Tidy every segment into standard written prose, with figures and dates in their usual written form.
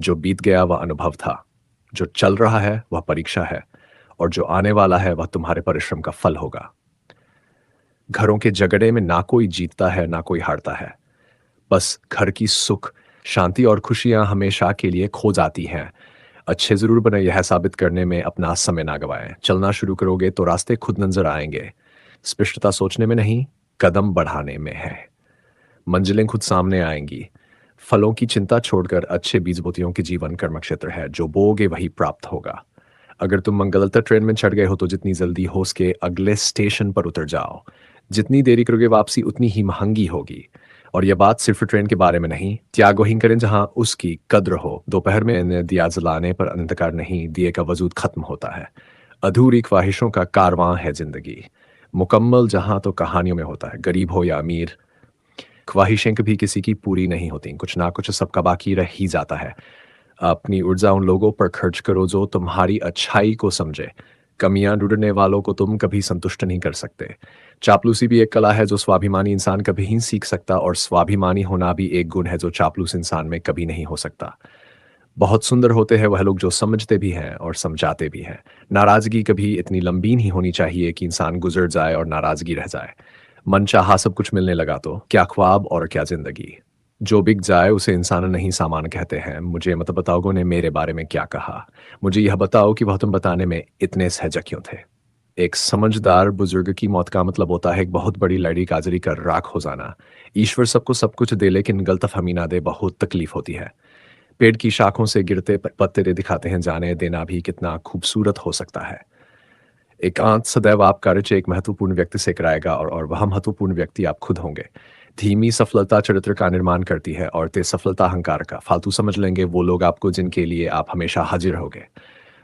जो बीत गया वह अनुभव था, जो चल रहा है वह परीक्षा है, और जो आने वाला है वह तुम्हारे परिश्रम का फल होगा। घरों के झगड़े में ना कोई जीतता है ना कोई हारता है। बस घर की सुख, शांति और खुशियां हमेशा के लिए खो जाती हैं। अच्छे जरूर बने, यह साबित करने में अपना समय ना गवाएं। चलना शुरू करोगे तो रास्ते खुद नजर आएंगे। स्पष्टता सोचने में नहीं, कदम बढ़ाने में है। मंजिलें खुद सामने आएंगी। फलों की चिंता छोड़कर अच्छे बीज बोतियों के जीवन कर्म क्षेत्र है। जो बोगे वही प्राप्त होगा। अगर तुम मंगलता ट्रेन में चढ़ गए हो तो जितनी जल्दी हो सके अगले स्टेशन पर उतर जाओ। जितनी देरी करोगे वापसी उतनी ही महंगी होगी। और यह बात सिर्फ ट्रेन के बारे में नहीं, त्याग वहीं करें जहां उसकी कद्र हो। दोपहर में दिया जलाने पर अंधकार नहीं, दिए का वजूद खत्म होता है। अधूरी ख्वाहिशों का कारवां है जिंदगी। मुकम्मल जहां तो कहानियों में होता है। गरीब हो या अमीर, ख्वाहिशें कभी किसी की पूरी नहीं होती। कुछ ना कुछ सबका बाकी रह ही जाता है। अपनी ऊर्जा उन लोगों पर खर्च करो जो तुम्हारी अच्छाई को समझे। कमियां ढूंढने वालों को तुम कभी संतुष्ट नहीं कर सकते। चापलूसी भी एक कला है जो स्वाभिमानी इंसान कभी नहीं सीख सकता, और स्वाभिमानी होना भी एक गुण है जो चापलूस इंसान में कभी नहीं हो सकता। बहुत सुंदर होते हैं वह लोग जो समझते भी हैं और समझाते भी हैं। नाराजगी कभी इतनी लंबी नहीं होनी चाहिए कि इंसान गुजर जाए और नाराजगी रह जाए। मन चाहा सब कुछ मिलने लगा तो क्या ख्वाब और क्या जिंदगी। जो बिक जाए उसे इंसान नहीं सामान कहते हैं। मुझे मत बताओगे ने मेरे बारे में क्या कहा। मुझे यह बताओ कि वह तुम बताने में इतने सहज क्यों थे। एक समझदार बुजुर्ग की मौत का मतलब होता है एक बहुत बड़ी लड़ी काजरी कर राख हो जाना। ईश्वर सबको सब कुछ दे लेकिन गलतफहमी ना दे, बहुत तकलीफ होती है। पेड़ की शाखों से गिरते पत्ते दिखाते हैं, जाने देना भी कितना खूबसूरत हो सकता है। एकांत सदैव आपका रिश्ते एक महत्वपूर्ण व्यक्ति से कराएगा, और वह महत्वपूर्ण व्यक्ति आप खुद होंगे। धीमी सफलता चरित्र का निर्माण करती है, और तेज सफलता अहंकार का। फालतू समझ लेंगे वो लोग आपको जिनके लिए आप हमेशा हाजिर होगे।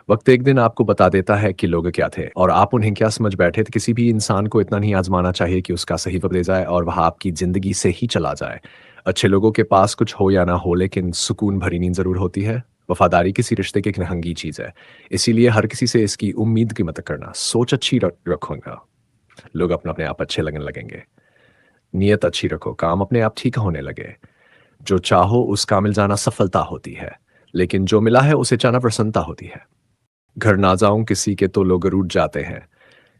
वक्त एक दिन आपको बता देता है कि लोग क्या थे और आप उन्हें क्या समझ बैठे थे। किसी भी इंसान को इतना नहीं आजमाना चाहिए कि उसका सही वक्त दे जाए और वह आपकी जिंदगी से ही चला जाए। अच्छे लोगों के पास कुछ हो या ना हो, लेकिन सुकून भरी नींद जरूर होती है। वफादारी किसी रिश्ते की एक नहंगी चीज है। इसीलिए हर किसी से इसकी उम्मीद की मत करना। सोच अच्छी रखूंगा, लोग अपने अपने आप अच्छे लगने लगेंगे। नियत अच्छी रखो, काम अपने आप ठीक होने लगे। जो चाहो उसका मिल जाना सफलता होती है, लेकिन जो मिला है उसे चाहना प्रसन्नता होती है। घर ना जाऊं किसी के तो लोग रूठ जाते हैं।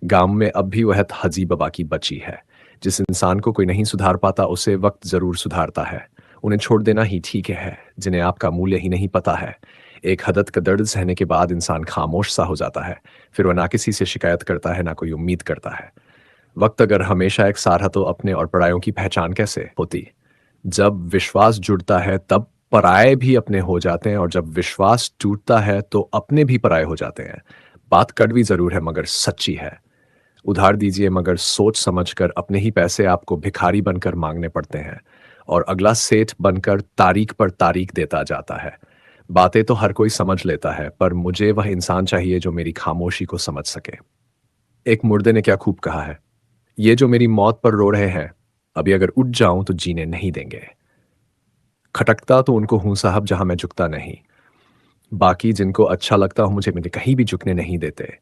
गांव में अब भी वह हजी बाबा की बची है। जिस इंसान को कोई नहीं सुधार पाता उसे वक्त जरूर सुधारता है। उन्हें छोड़ देना ही ठीक है जिन्हें आपका मूल्य ही नहीं पता है। एक हदत का दर्द सहने के बाद इंसान खामोश सा हो जाता है। फिर वह ना किसी से शिकायत करता है ना कोई उम्मीद करता है। वक्त अगर हमेशा एक सार है तो अपने और परायों की पहचान कैसे होती। जब विश्वास जुड़ता है तब पराये भी अपने हो जाते हैं, और जब विश्वास टूटता है तो अपने भी पराये हो जाते हैं। बात कड़वी जरूर है मगर सच्ची है। उधार दीजिए मगर सोच समझकर, अपने ही पैसे आपको भिखारी बनकर मांगने पड़ते हैं, और अगला सेठ बनकर तारीख पर तारीख देता जाता है। बातें तो हर कोई समझ लेता है, पर मुझे वह इंसान चाहिए जो मेरी खामोशी को समझ सके। एक मुर्दे ने क्या खूब कहा है, ये जो मेरी मौत पर रो रहे हैं, अभी अगर उठ जाऊं तो जीने नहीं देंगे। खटकता तो उनको हूं साहब जहां मैं झुकता नहीं। बाकी जिनको अच्छा लगता हो मुझे मेरे कहीं भी झुकने नहीं देते।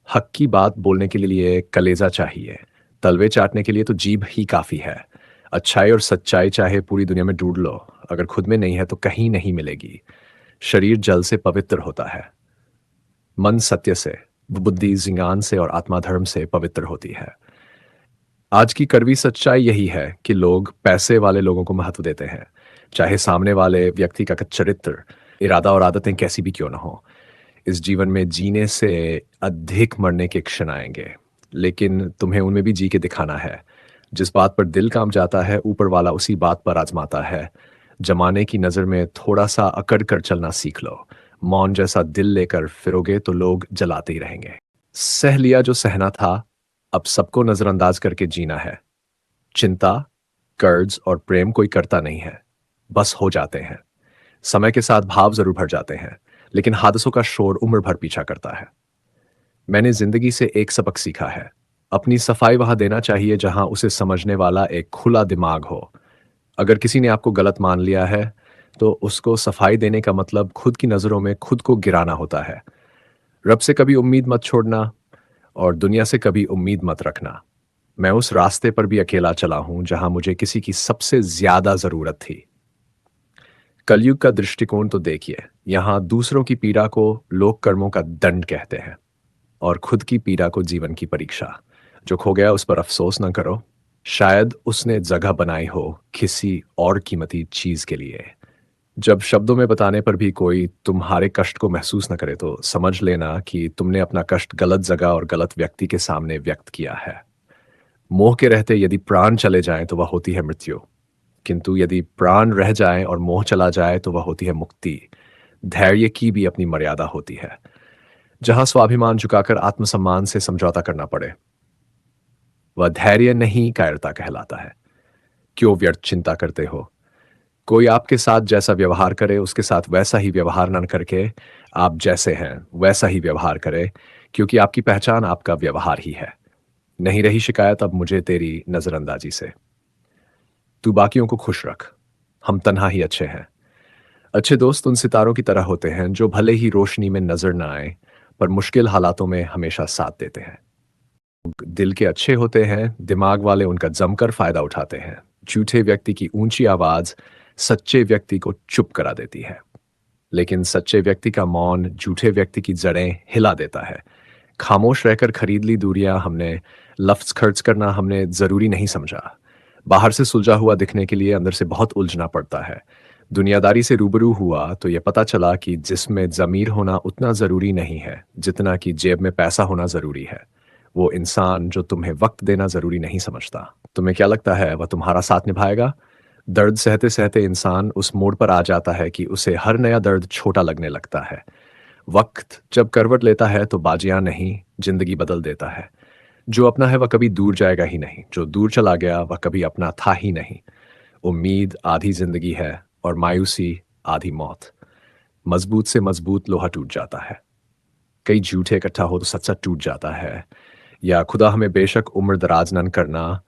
हक की बात बोलने के लिए कलेजा चाहिए, तलवे चाटने के लिए तो जीभ ही काफी है। अच्छाई और सच्चाई चाहे पूरी दुनिया में ढूंढ लो, अगर खुद में नहीं है तो कहीं नहीं मिलेगी। शरीर जल से पवित्र होता है, मन सत्य से, बुद्धि जिंगान से, और आत्मा धर्म से पवित्र होती है। आज की कड़वी सच्चाई यही है कि लोग पैसे वाले लोगों को महत्व देते हैं, चाहे सामने वाले व्यक्ति का चरित्र, इरादा और आदतें कैसी भी क्यों ना हो। इस जीवन में जीने से अधिक मरने के क्षण आएंगे, लेकिन तुम्हें उनमें भी जी के दिखाना है। जिस बात पर दिल काम जाता है ऊपर वाला उसी बात पर आजमाता है। जमाने की नजर में थोड़ा सा अकड़ कर चलना सीख लो। मौन जैसा दिल लेकर फिरोगे तो लोग जलाते ही रहेंगे। सह लिया जो सहना था, अब सबको नजरअंदाज करके जीना है। चिंता, कर्ज और प्रेम कोई करता नहीं है, बस हो जाते हैं। समय के साथ भाव जरूर भर जाते हैं, लेकिन हादसों का शोर उम्र भर पीछा करता है। मैंने जिंदगी से एक सबक सीखा है, अपनी सफाई वहां देना चाहिए जहां उसे समझने वाला एक खुला दिमाग हो। अगर किसी ने आपको गलत मान लिया है तो उसको सफाई देने का मतलब खुद की नजरों में खुद को गिराना होता है। रब से कभी उम्मीद मत छोड़ना, और दुनिया से कभी उम्मीद मत रखना। मैं उस रास्ते पर भी अकेला चला हूं जहां मुझे किसी की सबसे ज्यादा जरूरत थी। कलयुग का दृष्टिकोण तो देखिए। यहाँ दूसरों की पीड़ा को लोक कर्मों का दंड कहते हैं और खुद की पीड़ा को जीवन की परीक्षा। जो खो गया उस पर अफसोस न करो, शायद उसने जगह बनाई हो किसी और कीमती चीज के लिए। जब शब्दों में बताने पर भी कोई तुम्हारे कष्ट को महसूस न करे तो समझ लेना कि तुमने अपना कष्ट गलत जगह और गलत व्यक्ति के सामने व्यक्त किया है। मोह के रहते यदि प्राण चले जाएं तो वह होती है मृत्यु, किंतु यदि प्राण रह जाएं और मोह चला जाए तो वह होती है मुक्ति। धैर्य की भी अपनी मर्यादा होती है। जहां स्वाभिमान झुकाकर आत्मसम्मान से समझौता करना पड़े, वह धैर्य नहीं कायरता कहलाता है। क्यों व्यर्थ चिंता करते हो? कोई आपके साथ जैसा व्यवहार करे उसके साथ वैसा ही व्यवहार न करके आप जैसे हैं वैसा ही व्यवहार करे, क्योंकि आपकी पहचान आपका व्यवहार ही है। नहीं रही शिकायत अब मुझे तेरी नजरअंदाजी से। तू बाकियों को खुश रख, हम तन्हा ही अच्छे हैं। अच्छे दोस्त उन सितारों की तरह होते हैं जो भले ही रोशनी में नजर न आए पर मुश्किल हालातों में हमेशा साथ देते हैं। दिल के अच्छे होते हैं, दिमाग वाले उनका जमकर फायदा उठाते हैं। झूठे व्यक्ति की ऊंची आवाज सच्चे व्यक्ति को चुप करा देती है, लेकिन सच्चे व्यक्ति का मौन झूठे व्यक्ति की जड़ें हिला देता है। खामोश रहकर खरीद ली दूरियां हमने, लफ्ज खर्च करना हमने जरूरी नहीं समझा। बाहर से सुलझा हुआ दिखने के लिए अंदर से बहुत उलझना पड़ता है। दुनियादारी से रूबरू हुआ तो यह पता चला कि जिसमें जमीर होना उतना जरूरी नहीं है जितना कि जेब में पैसा होना जरूरी है। वो इंसान जो तुम्हें वक्त देना जरूरी नहीं समझता। तुम्हें क्या लगता है वह तुम्हारा साथ निभाएगा? दर्द सहते सहते इंसान उस मोड़ पर आ जाता है कि उसे हर नया दर्द छोटा लगने लगता है। वक्त जब करवट लेता है तो बाजियां नहीं, जिंदगी बदल देता है। जो अपना है वह कभी दूर जाएगा ही नहीं, जो दूर चला गया वह कभी अपना था ही नहीं। उम्मीद आधी जिंदगी है और मायूसी आधी मौत। मजबूत से मजबूत लोहा टूट जाता है। कई झूठे इकट्ठा हो तो सच सच टूट जाता है। या खुदा हमें बेशक उम्र दराज न करना,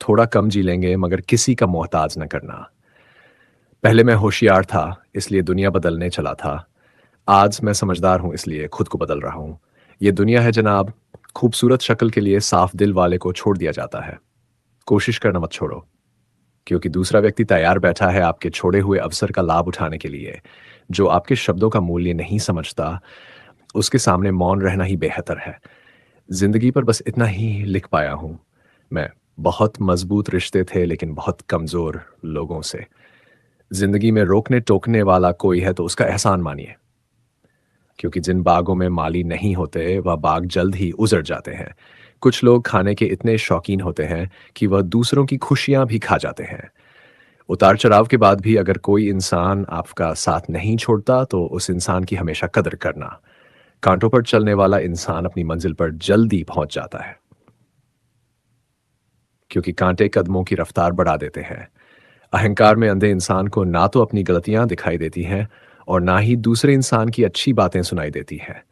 थोड़ा कम जी लेंगे मगर किसी का मोहताज न करना। पहले मैं होशियार था इसलिए दुनिया बदलने चला था, आज मैं समझदार हूं इसलिए खुद को बदल रहा हूं। ये दुनिया है जनाब, खूबसूरत शक्ल के लिए साफ दिल वाले को छोड़ दिया जाता है। कोशिश करना मत छोड़ो, क्योंकि दूसरा व्यक्ति तैयार बैठा है आपके छोड़े हुए अवसर का लाभ उठाने के लिए। जो आपके शब्दों का मूल्य नहीं समझता उसके सामने मौन रहना ही बेहतर है। जिंदगी पर बस इतना ही लिख पाया हूं मैं। बहुत मजबूत रिश्ते थे लेकिन बहुत कमजोर लोगों से। जिंदगी में रोकने टोकने वाला कोई है तो उसका एहसान मानिए, क्योंकि जिन बागों में माली नहीं होते वह बाग जल्द ही उजड़ जाते हैं। कुछ लोग खाने के इतने शौकीन होते हैं कि वह दूसरों की खुशियां भी खा जाते हैं। उतार चढ़ाव के बाद भी अगर कोई इंसान आपका साथ नहीं छोड़ता तो उस इंसान की हमेशा कदर करना। कांटों पर चलने वाला इंसान अपनी मंजिल पर जल्दी पहुंच जाता है, क्योंकि कांटे कदमों की रफ्तार बढ़ा देते हैं। अहंकार में अंधे इंसान को ना तो अपनी गलतियां दिखाई देती हैं और ना ही दूसरे इंसान की अच्छी बातें सुनाई देती हैं।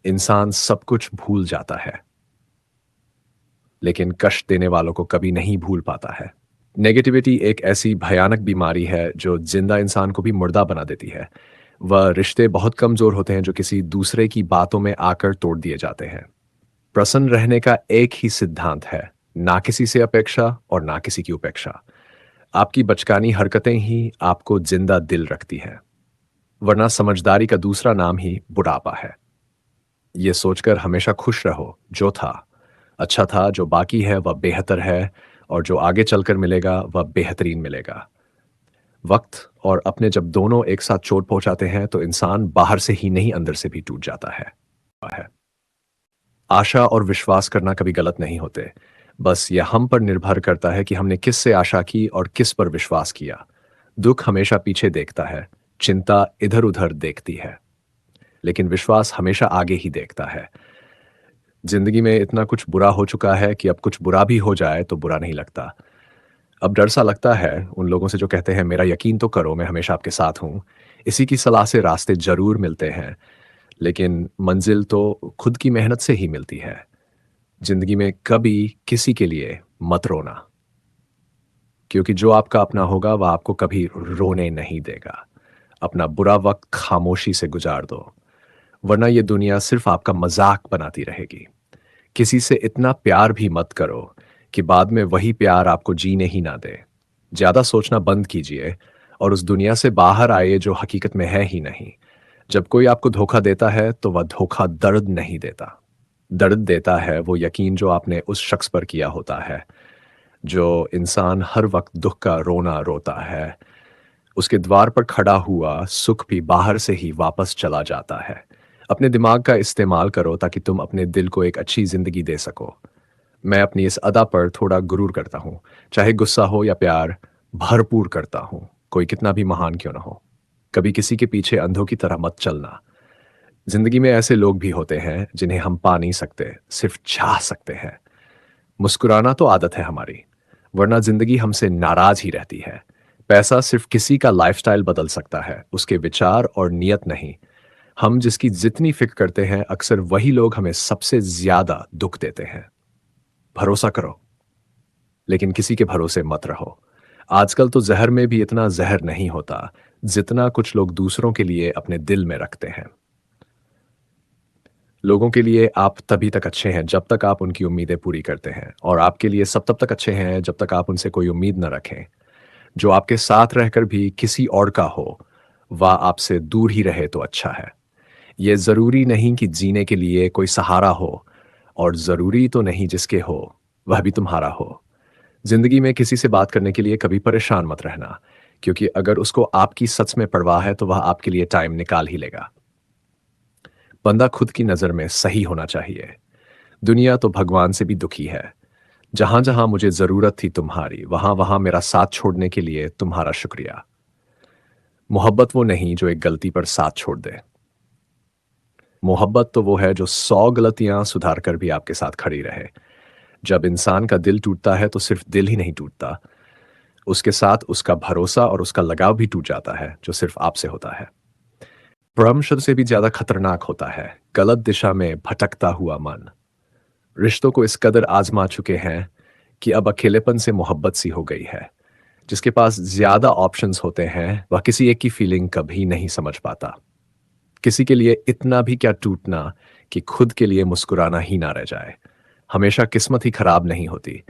इंसान सब कुछ भूल जाता है, लेकिन कष्ट देने वालों को कभी नहीं भूल पाता है। नेगेटिविटी एक ऐसी भयानक बीमारी है जो जिंदा इंसान को भी मुर्दा बना देती है। वह रिश्ते बहुत कमजोर होते हैं जो किसी दूसरे की बातों में आकर तोड़ दिए जाते हैं। प्रसन्न रहने का एक ही सिद्धांत है, ना किसी से अपेक्षा और ना किसी की उपेक्षा। आपकी बचकानी हरकतें ही आपको जिंदा दिल रखती हैं, वरना समझदारी का दूसरा नाम ही बुढ़ापा है। ये सोचकर हमेशा खुश रहो, जो था अच्छा था, जो बाकी है वह बेहतर है और जो आगे चलकर मिलेगा वह बेहतरीन मिलेगा। वक्त और अपने जब दोनों एक साथ चोट पहुंचाते हैं तो इंसान बाहर से ही नहीं अंदर से भी टूट जाता है। आशा और विश्वास करना कभी गलत नहीं होते, बस यह हम पर निर्भर करता है कि हमने किस से आशा की और किस पर विश्वास किया। दुख हमेशा पीछे देखता है, चिंता इधर उधर देखती है, लेकिन विश्वास हमेशा आगे ही देखता है। जिंदगी में इतना कुछ बुरा हो चुका है कि अब कुछ बुरा भी हो जाए तो बुरा नहीं लगता। अब डर सा लगता है उन लोगों से जो कहते हैं मेरा यकीन तो करो मैं हमेशा आपके साथ हूं। इसी की सलाह से रास्ते जरूर मिलते हैं, लेकिन मंजिल तो खुद की मेहनत से ही मिलती है। जिंदगी में कभी किसी के लिए मत रोना, क्योंकि जो आपका अपना होगा वह आपको कभी रोने नहीं देगा। अपना बुरा वक्त खामोशी से गुजार दो, वरना यह दुनिया सिर्फ आपका मजाक बनाती रहेगी। किसी से इतना प्यार भी मत करो कि बाद में वही प्यार आपको जीने ही ना दे। ज्यादा सोचना बंद कीजिए और उस दुनिया से बाहर आए जो हकीकत में है ही नहीं। जब कोई आपको धोखा देता है तो वह धोखा दर्द नहीं देता। दर्द देता है वो यकीन जो आपने उस शख्स पर किया होता है। जो इंसान हर वक्त दुख का रोना रोता है, उसके द्वार पर खड़ा हुआ सुख भी बाहर से ही वापस चला जाता है। अपने दिमाग का इस्तेमाल करो ताकि तुम अपने दिल को एक अच्छी जिंदगी दे सको। मैं अपनी इस अदा पर थोड़ा गुरूर करता हूँ। चाहे गुस्सा हो या प्यार, भरपूर करता हूँ, कोई कितना भी महान क्यों ना हो। कभी किसी के पीछे अंधों की तरह मत चलना। जिंदगी में ऐसे लोग भी होते हैं जिन्हें हम पा नहीं सकते, सिर्फ चाह सकते हैं। मुस्कुराना तो आदत है हमारी, वरना जिंदगी हमसे नाराज ही रहती है। पैसा सिर्फ किसी का लाइफस्टाइल बदल सकता है, उसके विचार और नियत नहीं। हम जिसकी जितनी फिक्र करते हैं, अक्सर वही लोग हमें सबसे ज्यादा दुख देते हैं। भरोसा करो, लेकिन किसी के भरोसे मत रहो। आजकल तो जहर में भी इतना जहर नहीं होता जितना कुछ लोग दूसरों के लिए अपने दिल में रखते हैं। लोगों के लिए आप तभी तक अच्छे हैं जब तक आप उनकी उम्मीदें पूरी करते हैं, और आपके लिए सब तब तक अच्छे हैं जब तक आप उनसे कोई उम्मीद न रखें। जो आपके साथ रहकर भी किसी और का हो, वह आपसे दूर ही रहे तो अच्छा है। यह जरूरी नहीं कि जीने के लिए कोई सहारा हो, और जरूरी तो नहीं जिसके हो वह भी तुम्हारा हो। जिंदगी में किसी से बात करने के लिए कभी परेशान मत रहना, क्योंकि अगर उसको आपकी सच में परवाह है तो वह आपके लिए टाइम निकाल ही लेगा। बंदा खुद की नजर में सही होना चाहिए। दुनिया तो भगवान से भी दुखी है। जहां जहां मुझे जरूरत थी तुम्हारी, वहां वहां मेरा साथ छोड़ने के लिए तुम्हारा शुक्रिया। मोहब्बत वो नहीं जो एक गलती पर साथ छोड़ दे। मोहब्बत तो वो है जो 100 गलतियां सुधार कर भी आपके साथ खड़ी रहे। जब इंसान का दिल टूटता है तो सिर्फ दिल ही नहीं टूटता, उसके साथ उसका भरोसा और उसका लगाव भी टूट जाता है, जो सिर्फ आपसे होता है। भ्रम शब्द से भी ज्यादा खतरनाक होता है गलत दिशा में भटकता हुआ मन। रिश्तों को इस कदर आजमा चुके हैं कि अब अकेलेपन से मोहब्बत सी हो गई है। जिसके पास ज्यादा ऑप्शंस होते हैं वह किसी एक की फीलिंग कभी नहीं समझ पाता। किसी के लिए इतना भी क्या टूटना कि खुद के लिए मुस्कुराना ही ना रह जाए। हमेशा किस्मत ही खराब नहीं होती,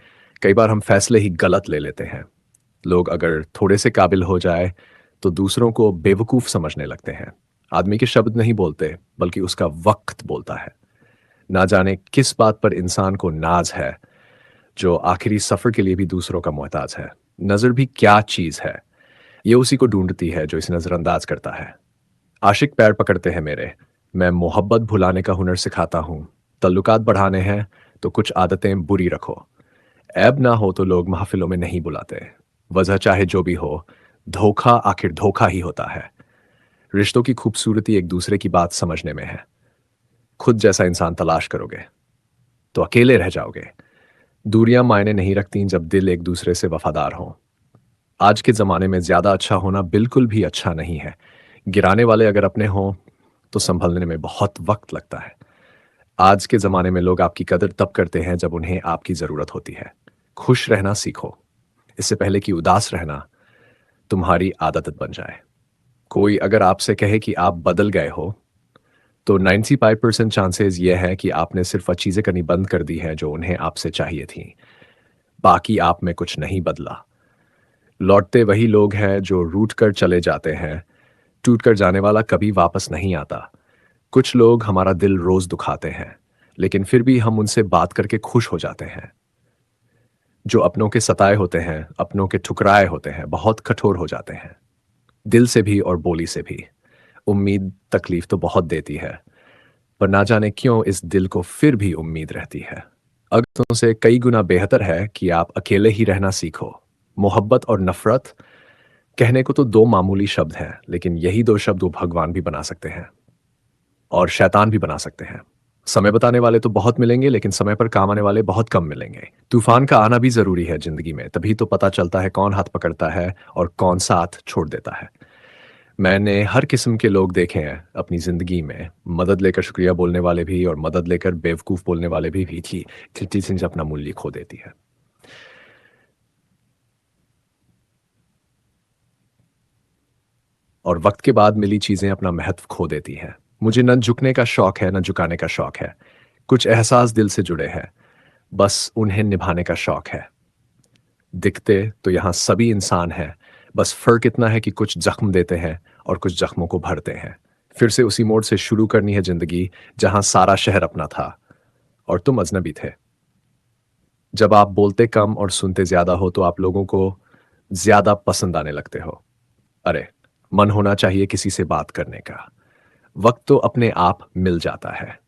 कई बार हम फैसले ही गलत ले लेते हैं। लोग अगर थोड़े से काबिल हो जाए तो दूसरों को बेवकूफ समझने लगते हैं। आदमी के शब्द नहीं बोलते, बल्कि उसका वक्त बोलता है। ना जाने किस बात पर इंसान को नाज है, जो आखिरी सफर के लिए भी दूसरों का मोहताज है। नजर भी क्या चीज है, ये उसी को ढूंढती है जो इसे नजरअंदाज करता है। आशिक पैर पकड़ते हैं मेरे, मैं मोहब्बत भुलाने का हुनर सिखाता हूँ। तल्लुकात बढ़ाने हैं तो कुछ आदतें बुरी रखो। ऐब ना हो तो लोग महफिलों में नहीं बुलाते। वजह चाहे जो भी हो, धोखा आखिर धोखा ही होता है। रिश्तों की खूबसूरती एक दूसरे की बात समझने में है। खुद जैसा इंसान तलाश करोगे तो अकेले रह जाओगे। दूरियां मायने नहीं रखती जब दिल एक दूसरे से वफादार हों। आज के जमाने में ज्यादा अच्छा होना बिल्कुल भी अच्छा नहीं है। गिराने वाले अगर अपने हों तो संभलने में बहुत वक्त लगता है। आज के जमाने में लोग आपकी कदर तब करते हैं जब उन्हें आपकी जरूरत होती है। खुश रहना सीखो, इससे पहले कि उदास रहना तुम्हारी आदत बन जाए। कोई अगर आपसे कहे कि आप बदल गए हो, तो 95% चांसेस ये है कि आपने सिर्फ वह चीजें करनी बंद कर दी हैं जो उन्हें आपसे चाहिए थी। बाकी आप में कुछ नहीं बदला। लौटते वही लोग हैं जो रूठ कर चले जाते हैं। टूट कर जाने वाला कभी वापस नहीं आता। कुछ लोग हमारा दिल रोज दुखाते हैं, लेकिन फिर भी हम उनसे बात करके खुश हो जाते हैं। जो अपनों के सताए होते हैं, अपनों के ठुकराए होते हैं, बहुत कठोर हो जाते हैं, दिल से भी और बोली से भी। उम्मीद तकलीफ तो बहुत देती है, पर ना जाने क्यों इस दिल को फिर भी उम्मीद रहती है। अगलों से कई गुना बेहतर है कि आप अकेले ही रहना सीखो। मोहब्बत और नफरत कहने को तो दो मामूली शब्द हैं, लेकिन यही दो शब्द वो भगवान भी बना सकते हैं और शैतान भी बना सकते हैं। समय बताने वाले तो बहुत मिलेंगे, लेकिन समय पर काम आने वाले बहुत कम मिलेंगे। तूफान का आना भी जरूरी है जिंदगी में, तभी तो पता चलता है कौन हाथ पकड़ता है और कौन साथ छोड़ देता है। मैंने हर किस्म के लोग देखे हैं अपनी जिंदगी में, मदद लेकर शुक्रिया बोलने वाले भी और मदद लेकर बेवकूफ बोलने वाले भी थी। चिट्ठी सिंह अपना मूल्य खो देती है। और वक्त के बाद मिली चीजें अपना महत्व खो देती हैं। मुझे न झुकने का शौक है न झुकाने का शौक है। कुछ एहसास दिल से जुड़े हैं, बस उन्हें निभाने का शौक है। दिखते तो यहाँ सभी इंसान हैं, बस फर्क इतना है कि कुछ जख्म देते हैं और कुछ जख्मों को भरते हैं। फिर से उसी मोड़ से शुरू करनी है जिंदगी, जहां सारा शहर अपना था और तुम अजनबी थे। जब आप बोलते कम और सुनते ज्यादा हो तो आप लोगों को ज्यादा पसंद आने लगते हो। अरे, मन होना चाहिए किसी से बात करने का। वक्त तो अपने आप मिल जाता है।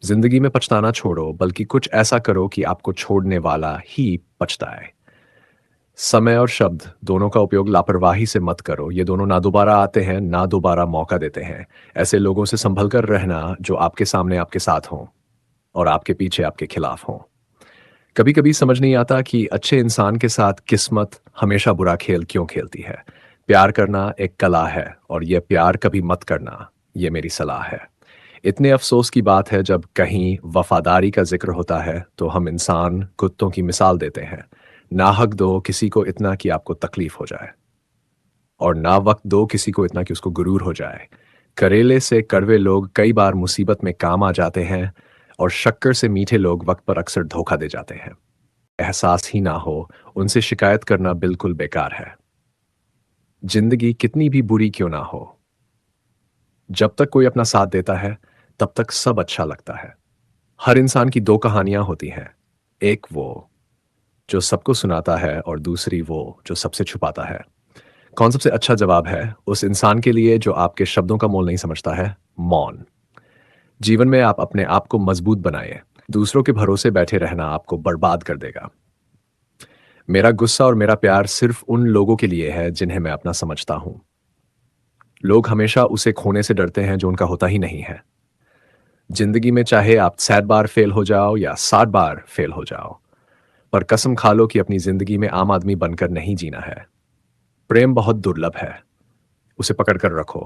जिंदगी में पछताना छोड़ो, बल्कि कुछ ऐसा करो कि आपको छोड़ने वाला ही पछताए। समय और शब्द दोनों का उपयोग लापरवाही से मत करो। ये दोनों ना दोबारा आते हैं, ना दोबारा मौका देते हैं। ऐसे लोगों से संभल कर रहना जो आपके सामने आपके साथ हों और आपके पीछे आपके खिलाफ हों। कभी कभी समझ नहीं आता कि अच्छे इंसान के साथ किस्मत हमेशा बुरा खेल क्यों खेलती है। प्यार करना एक कला है और यह प्यार कभी मत करना, ये मेरी सलाह है। इतने अफसोस की बात है जब कहीं वफादारी का जिक्र होता है तो हम इंसान कुत्तों की मिसाल देते हैं। ना हक दो किसी को इतना कि आपको तकलीफ हो जाए, और ना वक्त दो किसी को इतना कि उसको गुरूर हो जाए। करेले से कड़वे लोग कई बार मुसीबत में काम आ जाते हैं, और शक्कर से मीठे लोग वक्त पर अक्सर धोखा दे जाते हैं। एहसास ही ना हो, उनसे शिकायत करना बिल्कुल बेकार है। जिंदगी कितनी भी बुरी क्यों ना हो, जब तक कोई अपना साथ देता है तब तक सब अच्छा लगता है। हर इंसान की दो कहानियां होती हैं, एक वो जो सबको सुनाता है और दूसरी वो जो सबसे छुपाता है। कौन सबसे अच्छा जवाब है उस इंसान के लिए जो आपके शब्दों का मोल नहीं समझता है? मौन। जीवन में आप अपने आप को मजबूत बनाए। दूसरों के भरोसे बैठे रहना आपको बर्बाद कर देगा। मेरा गुस्सा और मेरा प्यार सिर्फ उन लोगों के लिए है जिन्हें मैं अपना समझता हूं। लोग हमेशा उसे खोने से डरते हैं जो उनका होता ही नहीं है। जिंदगी में चाहे आप 7 बार फेल हो जाओ या 60 बार फेल हो जाओ, पर कसम खा लो कि अपनी जिंदगी में आम आदमी बनकर नहीं जीना है। प्रेम बहुत दुर्लभ है, उसे पकड़ कर रखो।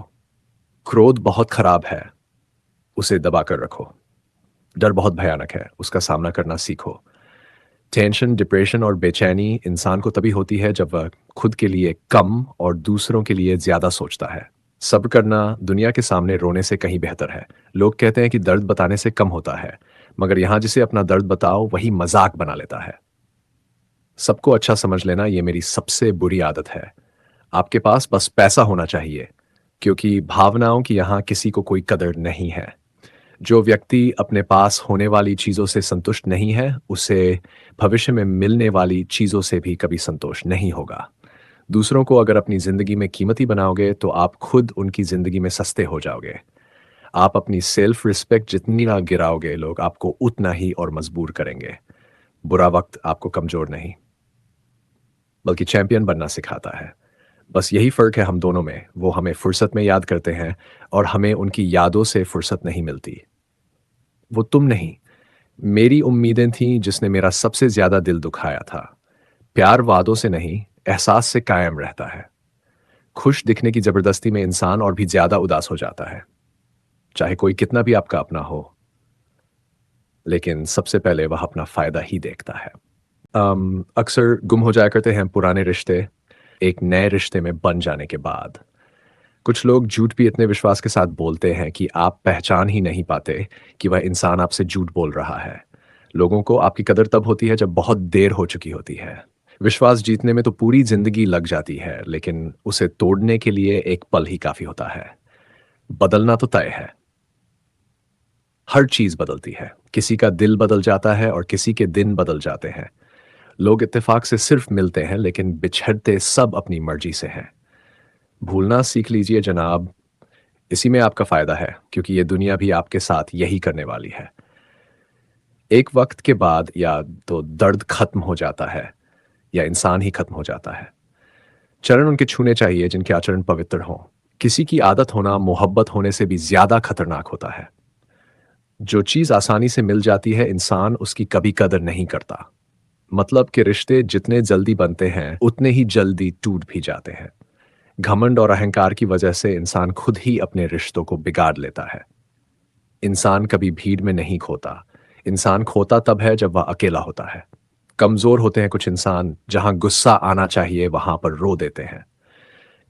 क्रोध बहुत खराब है, उसे दबा कर रखो। डर बहुत भयानक है, उसका सामना करना सीखो। टेंशन, डिप्रेशन और बेचैनी इंसान को तभी होती है जब वह खुद के लिए कम और दूसरों के लिए ज्यादा सोचता है। सब्र करना दुनिया के सामने रोने से कहीं बेहतर है। लोग कहते हैं कि दर्द बताने से कम होता है, मगर यहां जिसे अपना दर्द बताओ वही मजाक बना लेता है। सबको अच्छा समझ लेना ये मेरी सबसे बुरी आदत है। आपके पास बस पैसा होना चाहिए, क्योंकि भावनाओं की यहां किसी को कोई कदर नहीं है। जो व्यक्ति अपने पास होने वाली चीजों से संतुष्ट नहीं है, उसे भविष्य में मिलने वाली चीजों से भी कभी संतोष नहीं होगा। दूसरों को अगर अपनी जिंदगी में कीमती बनाओगे तो आप खुद उनकी जिंदगी में सस्ते हो जाओगे। आप अपनी सेल्फ रिस्पेक्ट जितनी ना गिराओगे, लोग आपको उतना ही और मजबूर करेंगे। बुरा वक्त आपको कमजोर नहीं, बल्कि चैंपियन बनना सिखाता है। बस यही फर्क है हम दोनों में। वो हमें फुर्सत में याद करते हैं और हमें उनकी यादों से फुर्सत नहीं मिलती। वो तुम नहीं, मेरी उम्मीदें थीं जिसने मेरा सबसे ज्यादा दिल दुखाया था। प्यार वादों से नहीं, एहसास से कायम रहता है। खुश दिखने की जबरदस्ती में इंसान और भी ज्यादा उदास हो जाता है, चाहे कोई कितना भी आपका अपना हो। लेकिन सबसे पहले वह अपना फायदा ही देखता है। अक्सर गुम हो जाया करते हैं पुराने रिश्ते एक नए रिश्ते में बन जाने के बाद। कुछ लोग झूठ भी इतने विश्वास के साथ बोलते हैं कि आप पहचान ही नहीं पाते कि वह इंसान आपसे झूठ बोल रहा है। लोगों को आपकी कदर तब होती है जब बहुत देर हो चुकी होती है। विश्वास जीतने में तो पूरी जिंदगी लग जाती है, लेकिन उसे तोड़ने के लिए एक पल ही काफी होता है। बदलना तो तय है। हर चीज बदलती है। किसी का दिल बदल जाता है और किसी के दिन बदल जाते हैं। लोग इत्तेफाक से सिर्फ मिलते हैं, लेकिन बिछड़ते सब अपनी मर्जी से हैं। भूलना सीख लीजिए जनाब, इसी में आपका फायदा है, क्योंकि ये दुनिया भी आपके साथ यही करने वाली है। एक वक्त के बाद या तो दर्द खत्म हो जाता है या इंसान ही खत्म हो जाता है। चरण उनके छूने चाहिए जिनके आचरण पवित्र हों। किसी की आदत होना मोहब्बत होने से भी ज्यादा खतरनाक होता है। जो चीज आसानी से मिल जाती है, इंसान उसकी कभी कदर नहीं करता। मतलब कि रिश्ते जितने जल्दी बनते हैं उतने ही जल्दी टूट भी जाते हैं। घमंड और अहंकार की वजह से इंसान खुद ही अपने रिश्तों को बिगाड़ लेता है। इंसान कभी भीड़ में नहीं खोता। इंसान खोता तब है जब वह अकेला होता है। कमजोर होते हैं कुछ इंसान, जहां गुस्सा आना चाहिए वहां पर रो देते हैं।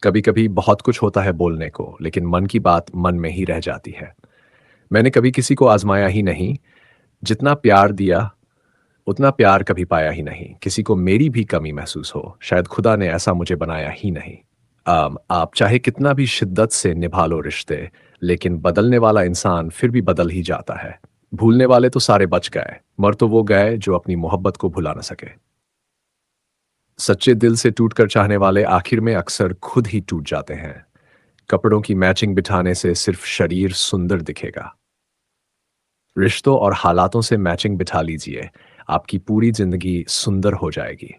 कभी कभी बहुत कुछ होता है बोलने को, लेकिन मन की बात मन में ही रह जाती है। मैंने कभी किसी को आजमाया ही नहीं। जितना प्यार दिया उतना प्यार कभी पाया ही नहीं, किसी को मेरी भी कमी महसूस हो, शायद खुदा ने ऐसा मुझे बनाया ही नहीं। आप चाहे कितना भी शिद्दत से निभा लो रिश्ते, लेकिन बदलने वाला इंसान फिर भी बदल ही जाता है। भूलने वाले तो सारे बच गए, मर तो वो गए जो अपनी मोहब्बत को भुला न सके। सच्चे दिल से टूटकर चाहने वाले आखिर में अक्सर खुद ही टूट जाते हैं। कपड़ों की मैचिंग बिठाने से सिर्फ शरीर सुंदर दिखेगा। रिश्तों और हालातों से मैचिंग बिठा लीजिए, आपकी पूरी जिंदगी सुंदर हो जाएगी।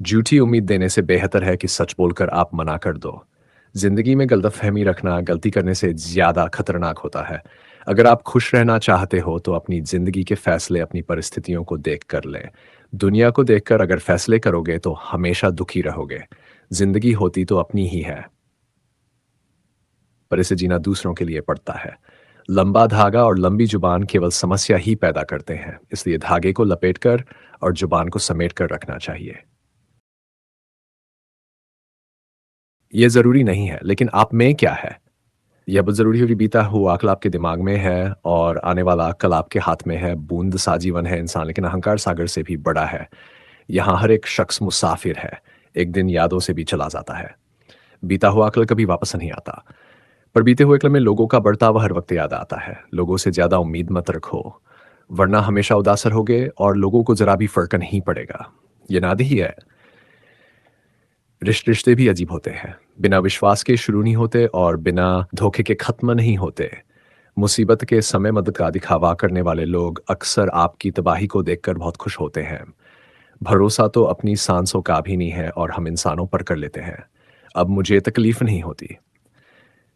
झूठी उम्मीद देने से बेहतर है कि सच बोलकर आप मना कर दो। जिंदगी में गलतफहमी रखना गलती करने से ज्यादा खतरनाक होता है। अगर आप खुश रहना चाहते हो तो अपनी जिंदगी के फैसले अपनी परिस्थितियों को देख कर लें। दुनिया को देखकर अगर फैसले करोगे तो हमेशा दुखी रहोगे। जिंदगी होती तो अपनी ही है, पर इसे जीना दूसरों के लिए पड़ता है। लंबा धागा और लंबी जुबान केवल समस्या ही पैदा करते हैं, इसलिए धागे को लपेटकर और जुबान को समेट कर रखना चाहिए। ये ज़रूरी नहीं है, लेकिन आप में क्या है? यह बहुत ज़रूरी है कि बीता हुआ कल आपके दिमाग में है और आने वाला कल आपके हाथ में है। बूँद सा जीवन है इंसान, लेकिन अहंकार सागर से भी बड़ा है। यहाँ हर एक शख्स मुसाफिर है, एक दिन यादों से भी चला जाता है। बीता हुआ कल कभी वापस नहीं आता, पर बीते हुए कल में लोगों का बर्ताव हर वक़्त याद आता है। लोगों से ज़्यादा उम्मीद मत रखो, वरना हमेशा उदास रहोगे और लोगों को ज़रा भी फ़र्क नहीं पड़ेगा। ये नादी ही है। रिश्ते भी अजीब होते हैं। बिना विश्वास के शुरू नहीं होते और बिना धोखे के खत्म नहीं होते। मुसीबत के समय मदद का दिखावा करने वाले लोग अक्सर आपकी तबाही को देखकर बहुत खुश होते हैं। भरोसा तो अपनी सांसों का भी नहीं है और हम इंसानों पर कर लेते हैं। अब मुझे तकलीफ नहीं होती,